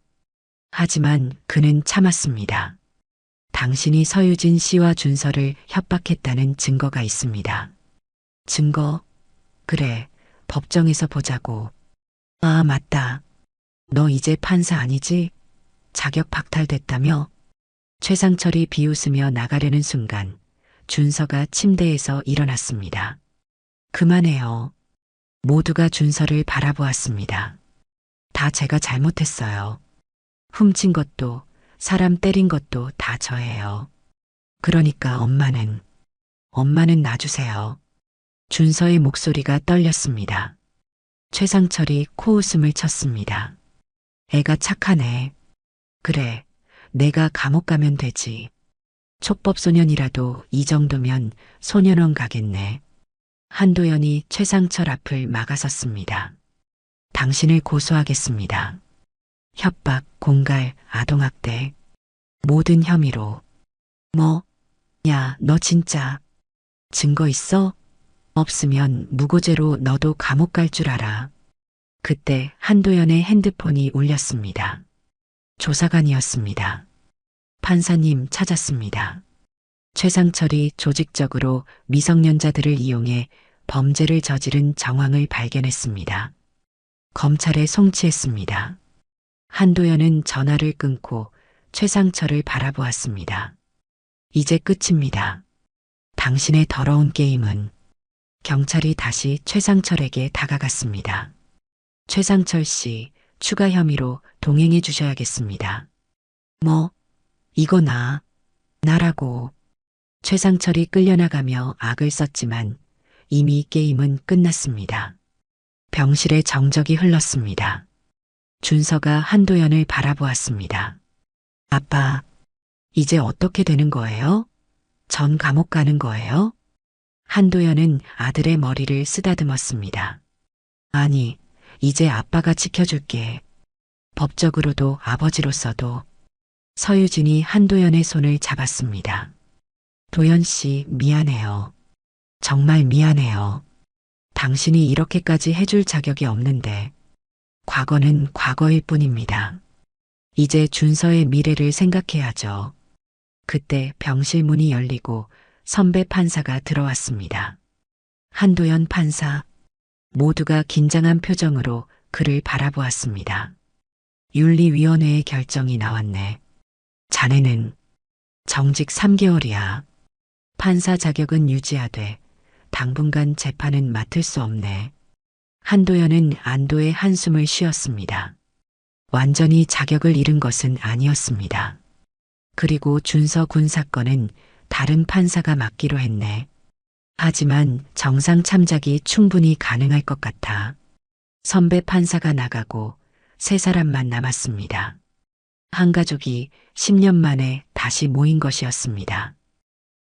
하지만 그는 참았습니다. 당신이 서유진 씨와 준서를 협박했다는 증거가 있습니다. 증거? 그래, 법정에서 보자고. 아, 맞다. 너 이제 판사 아니지? 자격 박탈됐다며? 최상철이 비웃으며 나가려는 순간 준서가 침대에서 일어났습니다. 그만해요. 모두가 준서를 바라보았습니다. 다 제가 잘못했어요. 훔친 것도 사람 때린 것도 다 저예요. 그러니까 엄마는 놔주세요. 준서의 목소리가 떨렸습니다. 최상철이 코웃음을 쳤습니다. 애가 착하네. 그래, 내가 감옥 가면 되지. 촉법소년이라도 이 정도면 소년원 가겠네. 한도연이 최상철 앞을 막아섰습니다. 당신을 고소하겠습니다. 협박, 공갈, 아동학대, 모든 혐의로. 뭐? 야, 너 진짜 증거 있어? 없으면 무고죄로 너도 감옥 갈 줄 알아. 그때 한도연의 핸드폰이 울렸습니다. 조사관이었습니다. 판사님 찾았습니다. 최상철이 조직적으로 미성년자들을 이용해 범죄를 저지른 정황을 발견했습니다. 검찰에 송치했습니다. 한도연은 전화를 끊고 최상철을 바라보았습니다. 이제 끝입니다. 당신의 더러운 게임은. 경찰이 다시 최상철에게 다가갔습니다. 최상철 씨, 추가 혐의로 동행해 주셔야겠습니다. 뭐? 이거 나라고. 최상철이 끌려나가며 악을 썼지만 이미 게임은 끝났습니다. 병실에 정적이 흘렀습니다. 준서가 한도연을 바라보았습니다. 아빠, 이제 어떻게 되는 거예요? 전 감옥 가는 거예요? 한도연은 아들의 머리를 쓰다듬었습니다. 아니, 이제 아빠가 지켜줄게. 법적으로도 아버지로서도. 서유진이 한도연의 손을 잡았습니다. 도연 씨, 미안해요. 정말 미안해요. 당신이 이렇게까지 해줄 자격이 없는데, 과거는 과거일 뿐입니다. 이제 준서의 미래를 생각해야죠. 그때 병실 문이 열리고 선배 판사가 들어왔습니다. 한도연 판사, 모두가 긴장한 표정으로 그를 바라보았습니다. 윤리위원회의 결정이 나왔네. 자네는 정직 3개월이야. 판사 자격은 유지하되 당분간 재판은 맡을 수 없네. 한도연은 안도의 한숨을 쉬었습니다. 완전히 자격을 잃은 것은 아니었습니다. 그리고 준서 군 사건은 다른 판사가 맡기로 했네. 하지만 정상 참작이 충분히 가능할 것 같아. 선배 판사가 나가고 세 사람만 남았습니다. 한 가족이 10년 만에 다시 모인 것이었습니다.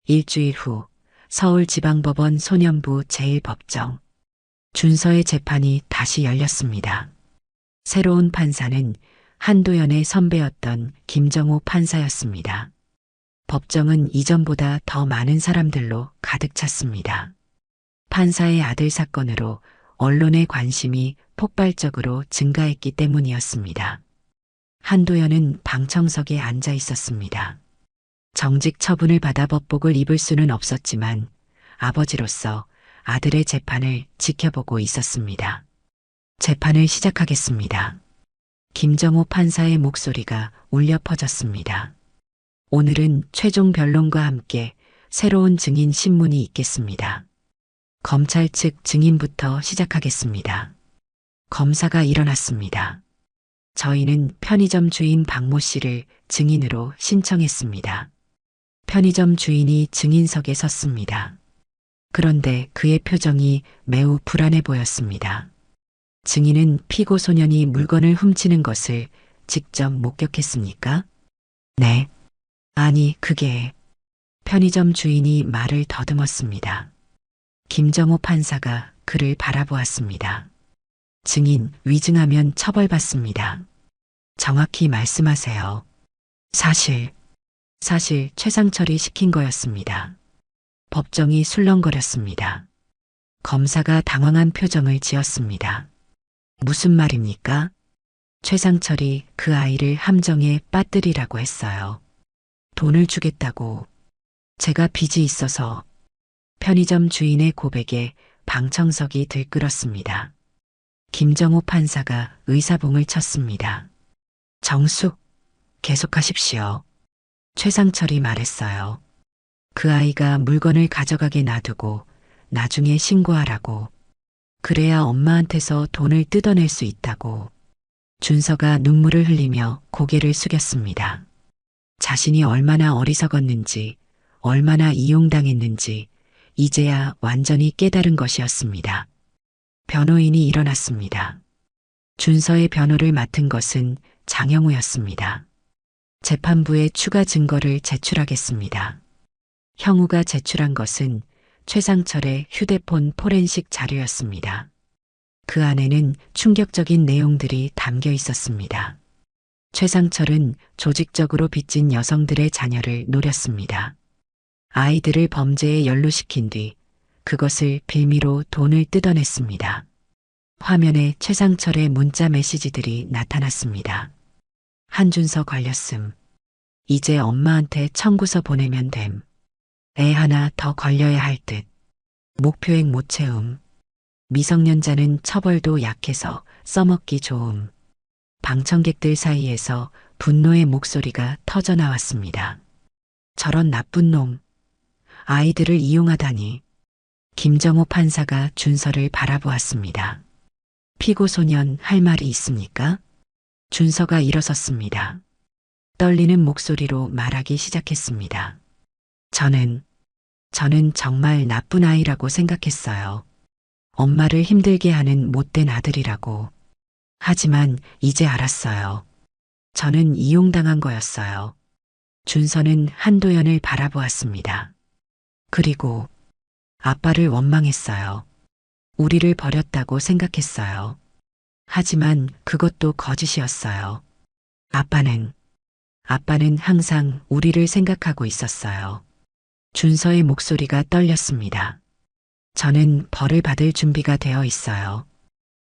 일주일 후 서울지방법원 소년부 제1법정. 준서의 재판이 다시 열렸습니다. 새로운 판사는 한도연의 선배였던 김정호 판사였습니다. 법정은 이전보다 더 많은 사람들로 가득 찼습니다. 판사의 아들 사건으로 언론의 관심이 폭발적으로 증가했기 때문이었습니다. 한도연은 방청석에 앉아 있었습니다. 정직 처분을 받아 법복을 입을 수는 없었지만 아버지로서 아들의 재판을 지켜보고 있었습니다. 재판을 시작하겠습니다. 김정호 판사의 목소리가 울려 퍼졌습니다. 오늘은 최종 변론과 함께 새로운 증인 신문이 있겠습니다. 검찰 측 증인부터 시작하겠습니다. 검사가 일어났습니다. 저희는 편의점 주인 박모 씨를 증인으로 신청했습니다. 편의점 주인이 증인석에 섰습니다. 그런데 그의 표정이 매우 불안해 보였습니다. 증인은 피고 소년이 물건을 훔치는 것을 직접 목격했습니까? 네. 아니, 그게... 편의점 주인이 말을 더듬었습니다. 김정호 판사가 그를 바라보았습니다. 증인, 위증하면 처벌받습니다. 정확히 말씀하세요. 사실 최상철이 시킨 거였습니다. 법정이 술렁거렸습니다. 검사가 당황한 표정을 지었습니다. 무슨 말입니까? 최상철이 그 아이를 함정에 빠뜨리라고 했어요. 돈을 주겠다고. 제가 빚이 있어서. 편의점 주인의 고백에 방청석이 들끓었습니다. 김정호 판사가 의사봉을 쳤습니다. 정숙, 계속하십시오. 최상철이 말했어요. 그 아이가 물건을 가져가게 놔두고 나중에 신고하라고. 그래야 엄마한테서 돈을 뜯어낼 수 있다고. 준서가 눈물을 흘리며 고개를 숙였습니다. 자신이 얼마나 어리석었는지, 얼마나 이용당했는지 이제야 완전히 깨달은 것이었습니다. 변호인이 일어났습니다. 준서의 변호를 맡은 것은 장영우였습니다. 재판부에 추가 증거를 제출하겠습니다. 형우가 제출한 것은 최상철의 휴대폰 포렌식 자료였습니다. 그 안에는 충격적인 내용들이 담겨 있었습니다. 최상철은 조직적으로 빚진 여성들의 자녀를 노렸습니다. 아이들을 범죄에 연루시킨 뒤 그것을 빌미로 돈을 뜯어냈습니다. 화면에 최상철의 문자 메시지들이 나타났습니다. 한준서 걸렸음. 이제 엄마한테 청구서 보내면 됨. 애 하나 더 걸려야 할 듯. 목표액 못 채움. 미성년자는 처벌도 약해서 써먹기 좋음. 방청객들 사이에서 분노의 목소리가 터져나왔습니다. 저런 나쁜 놈. 아이들을 이용하다니. 김정호 판사가 준서를 바라보았습니다. 피고 소년 할 말이 있습니까? 준서가 일어섰습니다. 떨리는 목소리로 말하기 시작했습니다. 저는 정말 나쁜 아이라고 생각했어요. 엄마를 힘들게 하는 못된 아들이라고. 하지만 이제 알았어요. 저는 이용당한 거였어요. 준서는 한도연을 바라보았습니다. 그리고 아빠를 원망했어요. 우리를 버렸다고 생각했어요. 하지만 그것도 거짓이었어요. 아빠는 항상 우리를 생각하고 있었어요. 준서의 목소리가 떨렸습니다. 저는 벌을 받을 준비가 되어 있어요.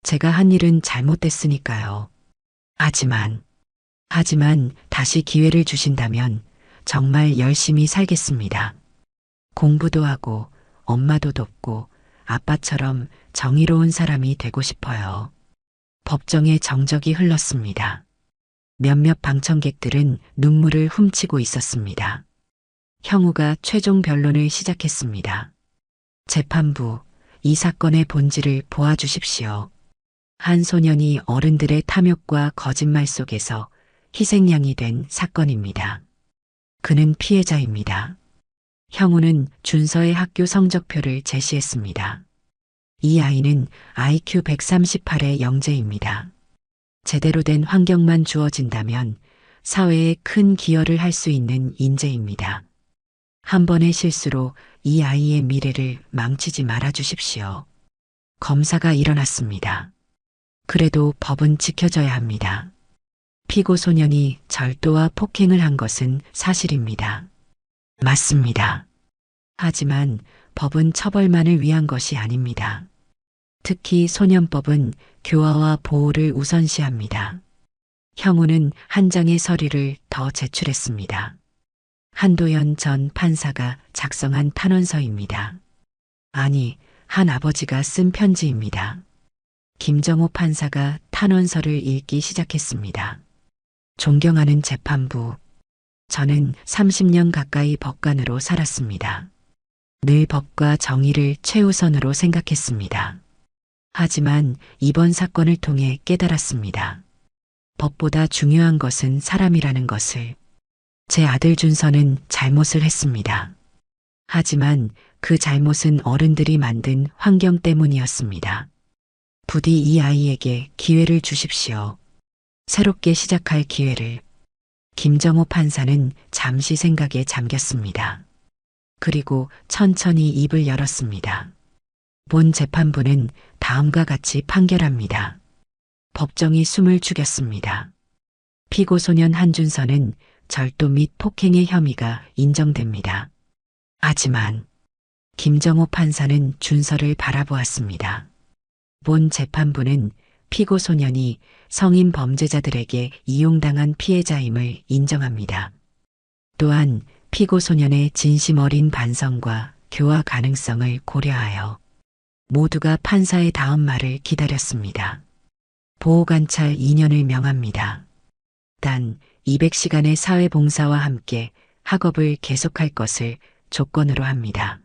제가 한 일은 잘못됐으니까요. 하지만 다시 기회를 주신다면 정말 열심히 살겠습니다. 공부도 하고 엄마도 돕고 아빠처럼 정의로운 사람이 되고 싶어요. 법정에 정적이 흘렀습니다. 몇몇 방청객들은 눈물을 훔치고 있었습니다. 형우가 최종 변론을 시작했습니다. 재판부, 이 사건의 본질을 보아주십시오. 한 소년이 어른들의 탐욕과 거짓말 속에서 희생양이 된 사건입니다. 그는 피해자입니다. 형우는 준서의 학교 성적표를 제시했습니다. 이 아이는 IQ 138의 영재입니다. 제대로 된 환경만 주어진다면 사회에 큰 기여를 할 수 있는 인재입니다. 한 번의 실수로 이 아이의 미래를 망치지 말아 주십시오. 검사가 일어났습니다. 그래도 법은 지켜져야 합니다. 피고 소년이 절도와 폭행을 한 것은 사실입니다. 맞습니다. 하지만 법은 처벌만을 위한 것이 아닙니다. 특히 소년법은 교화와 보호를 우선시합니다. 형우는 한 장의 서류를 더 제출했습니다. 한도연 전 판사가 작성한 탄원서입니다. 아니, 한 아버지가 쓴 편지입니다. 김정호 판사가 탄원서를 읽기 시작했습니다. 존경하는 재판부, 저는 30년 가까이 법관으로 살았습니다. 늘 법과 정의를 최우선으로 생각했습니다. 하지만 이번 사건을 통해 깨달았습니다. 법보다 중요한 것은 사람이라는 것을. 제 아들 준서는 잘못을 했습니다. 하지만 그 잘못은 어른들이 만든 환경 때문이었습니다. 부디 이 아이에게 기회를 주십시오. 새롭게 시작할 기회를. 김정호 판사는 잠시 생각에 잠겼습니다. 그리고 천천히 입을 열었습니다. 본 재판부는 다음과 같이 판결합니다. 법정이 숨을 죽였습니다. 피고 소년 한준서는 절도 및 폭행의 혐의가 인정됩니다. 하지만 김정호 판사는 준서를 바라보았습니다. 본 재판부는 피고 소년이 성인 범죄자들에게 이용당한 피해자임을 인정합니다. 또한 피고 소년의 진심 어린 반성과 교화 가능성을 고려하여 모두가 판사의 다음 말을 기다렸습니다. 보호관찰 2년을 명합니다. 단 200시간의 사회봉사와 함께 학업을 계속할 것을 조건으로 합니다.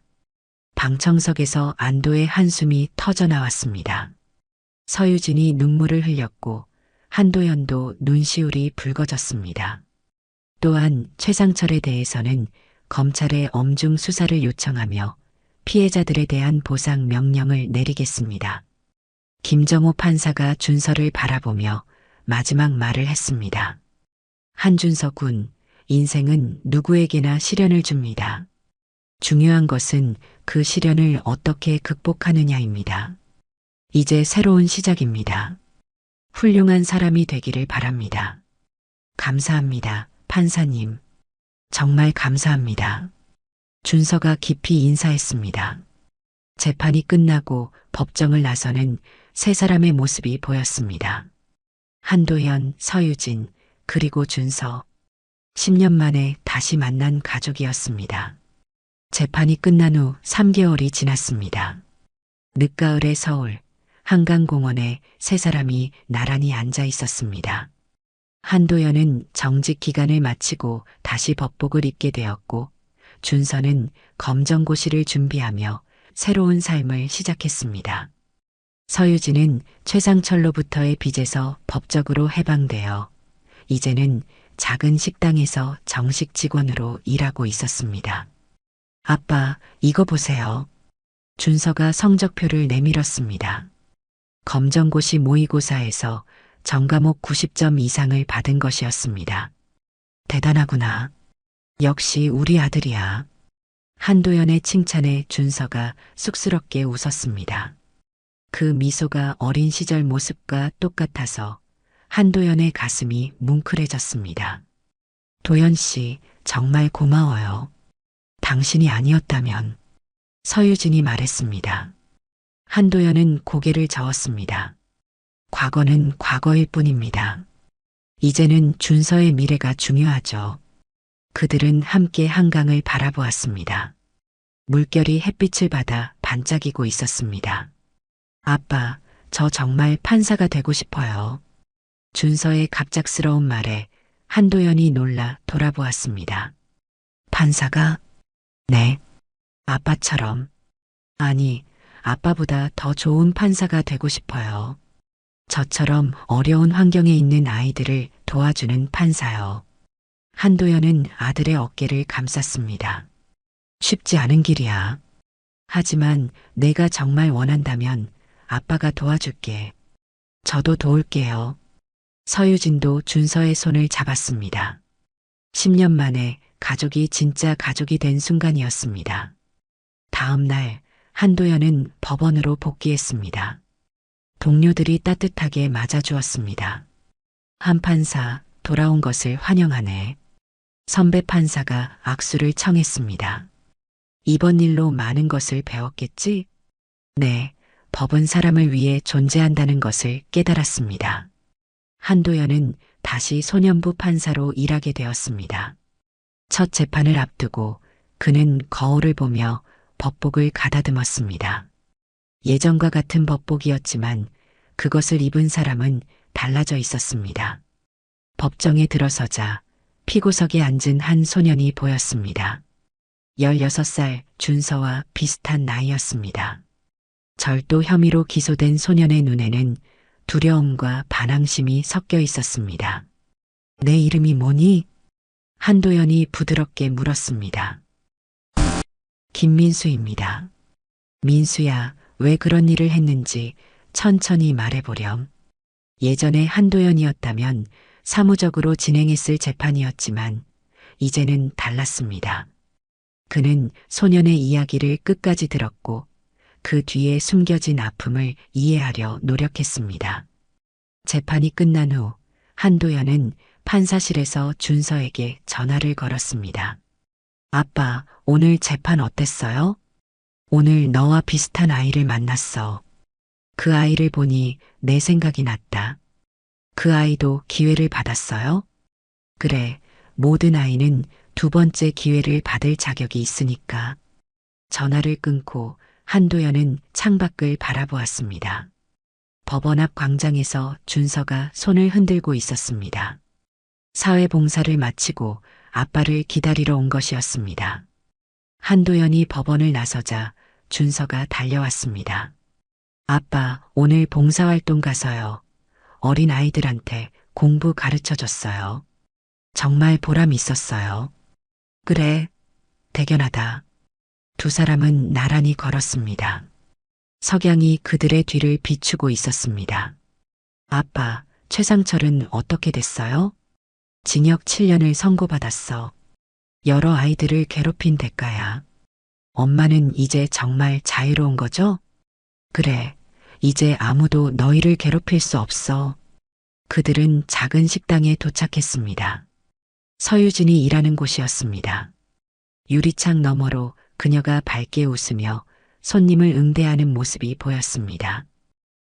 방청석에서 안도의 한숨이 터져나왔습니다. 서유진이 눈물을 흘렸고 한도연도 눈시울이 붉어졌습니다. 또한 최상철에 대해서는 검찰에 엄중 수사를 요청하며 피해자들에 대한 보상 명령을 내리겠습니다. 김정호 판사가 준서를 바라보며 마지막 말을 했습니다. 한준서 군, 인생은 누구에게나 시련을 줍니다. 중요한 것은 그 시련을 어떻게 극복하느냐입니다. 이제 새로운 시작입니다. 훌륭한 사람이 되기를 바랍니다. 감사합니다, 판사님. 정말 감사합니다. 준서가 깊이 인사했습니다. 재판이 끝나고 법정을 나서는 세 사람의 모습이 보였습니다. 한도연, 서유진, 그리고 준서. 10년 만에 다시 만난 가족이었습니다. 재판이 끝난 후 3개월이 지났습니다. 늦가을의 서울, 한강공원에 세 사람이 나란히 앉아 있었습니다. 한도연은 정직 기간을 마치고 다시 법복을 입게 되었고, 준서는 검정고시를 준비하며 새로운 삶을 시작했습니다. 서유진은 최상철로부터의 빚에서 법적으로 해방되어 이제는 작은 식당에서 정식 직원으로 일하고 있었습니다. 아빠, 이거 보세요. 준서가 성적표를 내밀었습니다. 검정고시 모의고사에서 전과목 90점 이상을 받은 것이었습니다. 대단하구나. 역시 우리 아들이야. 한도연의 칭찬에 준서가 쑥스럽게 웃었습니다. 그 미소가 어린 시절 모습과 똑같아서 한도연의 가슴이 뭉클해졌습니다. 도연 씨, 정말 고마워요. 당신이 아니었다면. 서유진이 말했습니다. 한도연은 고개를 저었습니다. 과거는 과거일 뿐입니다. 이제는 준서의 미래가 중요하죠. 그들은 함께 한강을 바라보았습니다. 물결이 햇빛을 받아 반짝이고 있었습니다. 아빠, 저 정말 판사가 되고 싶어요. 준서의 갑작스러운 말에 한도연이 놀라 돌아보았습니다. 판사가? 네. 아빠처럼. 아니, 아빠보다 더 좋은 판사가 되고 싶어요. 저처럼 어려운 환경에 있는 아이들을 도와주는 판사요. 한도연은 아들의 어깨를 감쌌습니다. 쉽지 않은 길이야. 하지만 내가 정말 원한다면 아빠가 도와줄게. 저도 도울게요. 서유진도 준서의 손을 잡았습니다. 10년 만에 가족이 진짜 가족이 된 순간이었습니다. 다음 날 한도연은 법원으로 복귀했습니다. 동료들이 따뜻하게 맞아주었습니다. 한 판사, 돌아온 것을 환영하네. 선배 판사가 악수를 청했습니다. 이번 일로 많은 것을 배웠겠지? 네, 법은 사람을 위해 존재한다는 것을 깨달았습니다. 한도연은 다시 소년부 판사로 일하게 되었습니다. 첫 재판을 앞두고 그는 거울을 보며 법복을 가다듬었습니다. 예전과 같은 법복이었지만 그것을 입은 사람은 달라져 있었습니다. 법정에 들어서자 피고석에 앉은 한 소년이 보였습니다. 16살 준서와 비슷한 나이였습니다. 절도 혐의로 기소된 소년의 눈에는 두려움과 반항심이 섞여 있었습니다. 내 이름이 뭐니? 한도연이 부드럽게 물었습니다. 김민수입니다. 민수야, 왜 그런 일을 했는지 천천히 말해보렴. 예전에 한도연이었다면 사무적으로 진행했을 재판이었지만 이제는 달랐습니다. 그는 소년의 이야기를 끝까지 들었고 그 뒤에 숨겨진 아픔을 이해하려 노력했습니다. 재판이 끝난 후 한도연은 판사실에서 준서에게 전화를 걸었습니다. 아빠, 오늘 재판 어땠어요? 오늘 너와 비슷한 아이를 만났어. 그 아이를 보니 내 생각이 났다. 그 아이도 기회를 받았어요? 그래, 모든 아이는 두 번째 기회를 받을 자격이 있으니까. 전화를 끊고 한도연은 창밖을 바라보았습니다. 법원 앞 광장에서 준서가 손을 흔들고 있었습니다. 사회봉사를 마치고 아빠를 기다리러 온 것이었습니다. 한도연이 법원을 나서자 준서가 달려왔습니다. 아빠, 오늘 봉사활동 가서요. 어린 아이들한테 공부 가르쳐 줬어요. 정말 보람 있었어요. 그래, 대견하다. 두 사람은 나란히 걸었습니다. 석양이 그들의 뒤를 비추고 있었습니다. 아빠, 최상철은 어떻게 됐어요? 징역 7년을 선고받았어. 여러 아이들을 괴롭힌 대가야. 엄마는 이제 정말 자유로운 거죠? 그래, 이제 아무도 너희를 괴롭힐 수 없어. 그들은 작은 식당에 도착했습니다. 서유진이 일하는 곳이었습니다. 유리창 너머로 그녀가 밝게 웃으며 손님을 응대하는 모습이 보였습니다.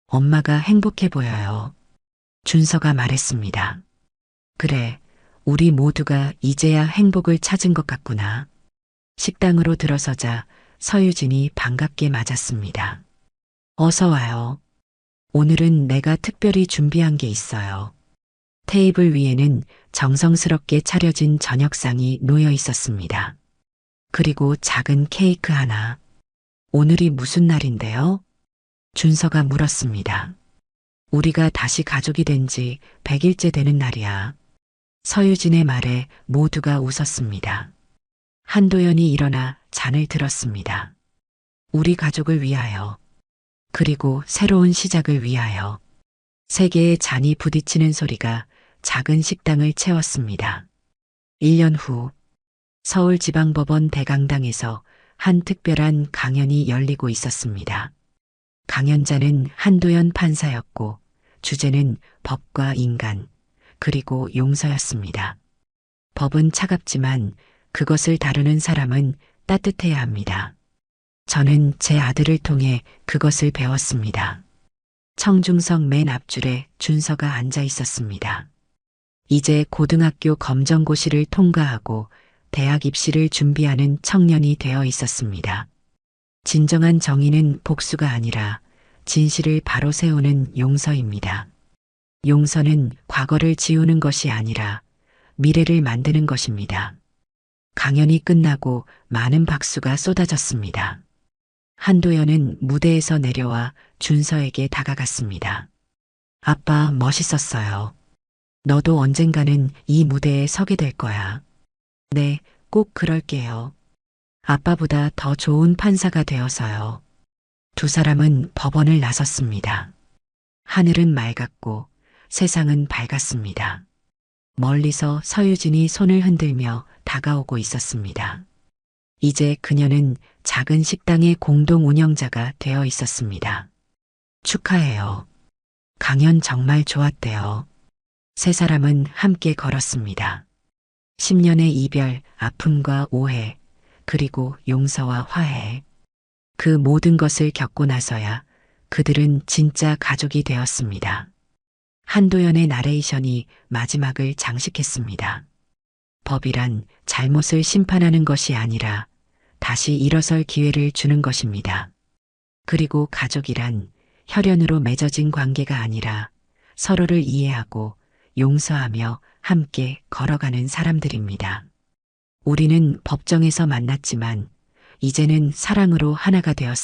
엄마가 행복해 보여요. 준서가 말했습니다. 그래, 우리 모두가 이제야 행복을 찾은 것 같구나. 식당으로 들어서자 서유진이 반갑게 맞았습니다. 어서 와요. 오늘은 내가 특별히 준비한 게 있어요. 테이블 위에는 정성스럽게 차려진 저녁상이 놓여 있었습니다. 그리고 작은 케이크 하나. 오늘이 무슨 날인데요? 준서가 물었습니다. 우리가 다시 가족이 된 지 100일째 되는 날이야. 서유진의 말에 모두가 웃었습니다. 한도연이 일어나 잔을 들었습니다. 우리 가족을 위하여. 그리고 새로운 시작을 위하여. 세 개의 잔이 부딪히는 소리가 작은 식당을 채웠습니다. 1년 후 서울지방법원 대강당에서 한 특별한 강연이 열리고 있었습니다. 강연자는 한도연 판사였고 주제는 법과 인간, 그리고 용서였습니다. 법은 차갑지만 그것을 다루는 사람은 따뜻해야 합니다. 저는 제 아들을 통해 그것을 배웠습니다. 청중석 맨 앞줄에 준서가 앉아 있었습니다. 이제 고등학교 검정고시를 통과하고 대학 입시를 준비하는 청년이 되어 있었습니다. 진정한 정의는 복수가 아니라 진실을 바로 세우는 용서입니다. 용서는 과거를 지우는 것이 아니라 미래를 만드는 것입니다. 강연이 끝나고 많은 박수가 쏟아졌습니다. 한도연은 무대에서 내려와 준서에게 다가갔습니다. 아빠 멋있었어요. 너도 언젠가는 이 무대에 서게 될 거야. 네, 꼭 그럴게요. 아빠보다 더 좋은 판사가 되어서요. 두 사람은 법원을 나섰습니다. 하늘은 맑았고 세상은 밝았습니다. 멀리서 서유진이 손을 흔들며 다가오고 있었습니다. 이제 그녀는 작은 식당의 공동 운영자가 되어 있었습니다. 축하해요. 강연 정말 좋았대요. 세 사람은 함께 걸었습니다. 10년의 이별, 아픔과 오해, 그리고 용서와 화해. 그 모든 것을 겪고 나서야 그들은 진짜 가족이 되었습니다. 한도연의 나레이션이 마지막을 장식했습니다. 법이란 잘못을 심판하는 것이 아니라 다시 일어설 기회를 주는 것입니다. 그리고 가족이란 혈연으로 맺어진 관계가 아니라 서로를 이해하고 용서하며 함께 걸어가는 사람들입니다. 우리는 법정에서 만났지만 이제는 사랑으로 하나가 되었습니다.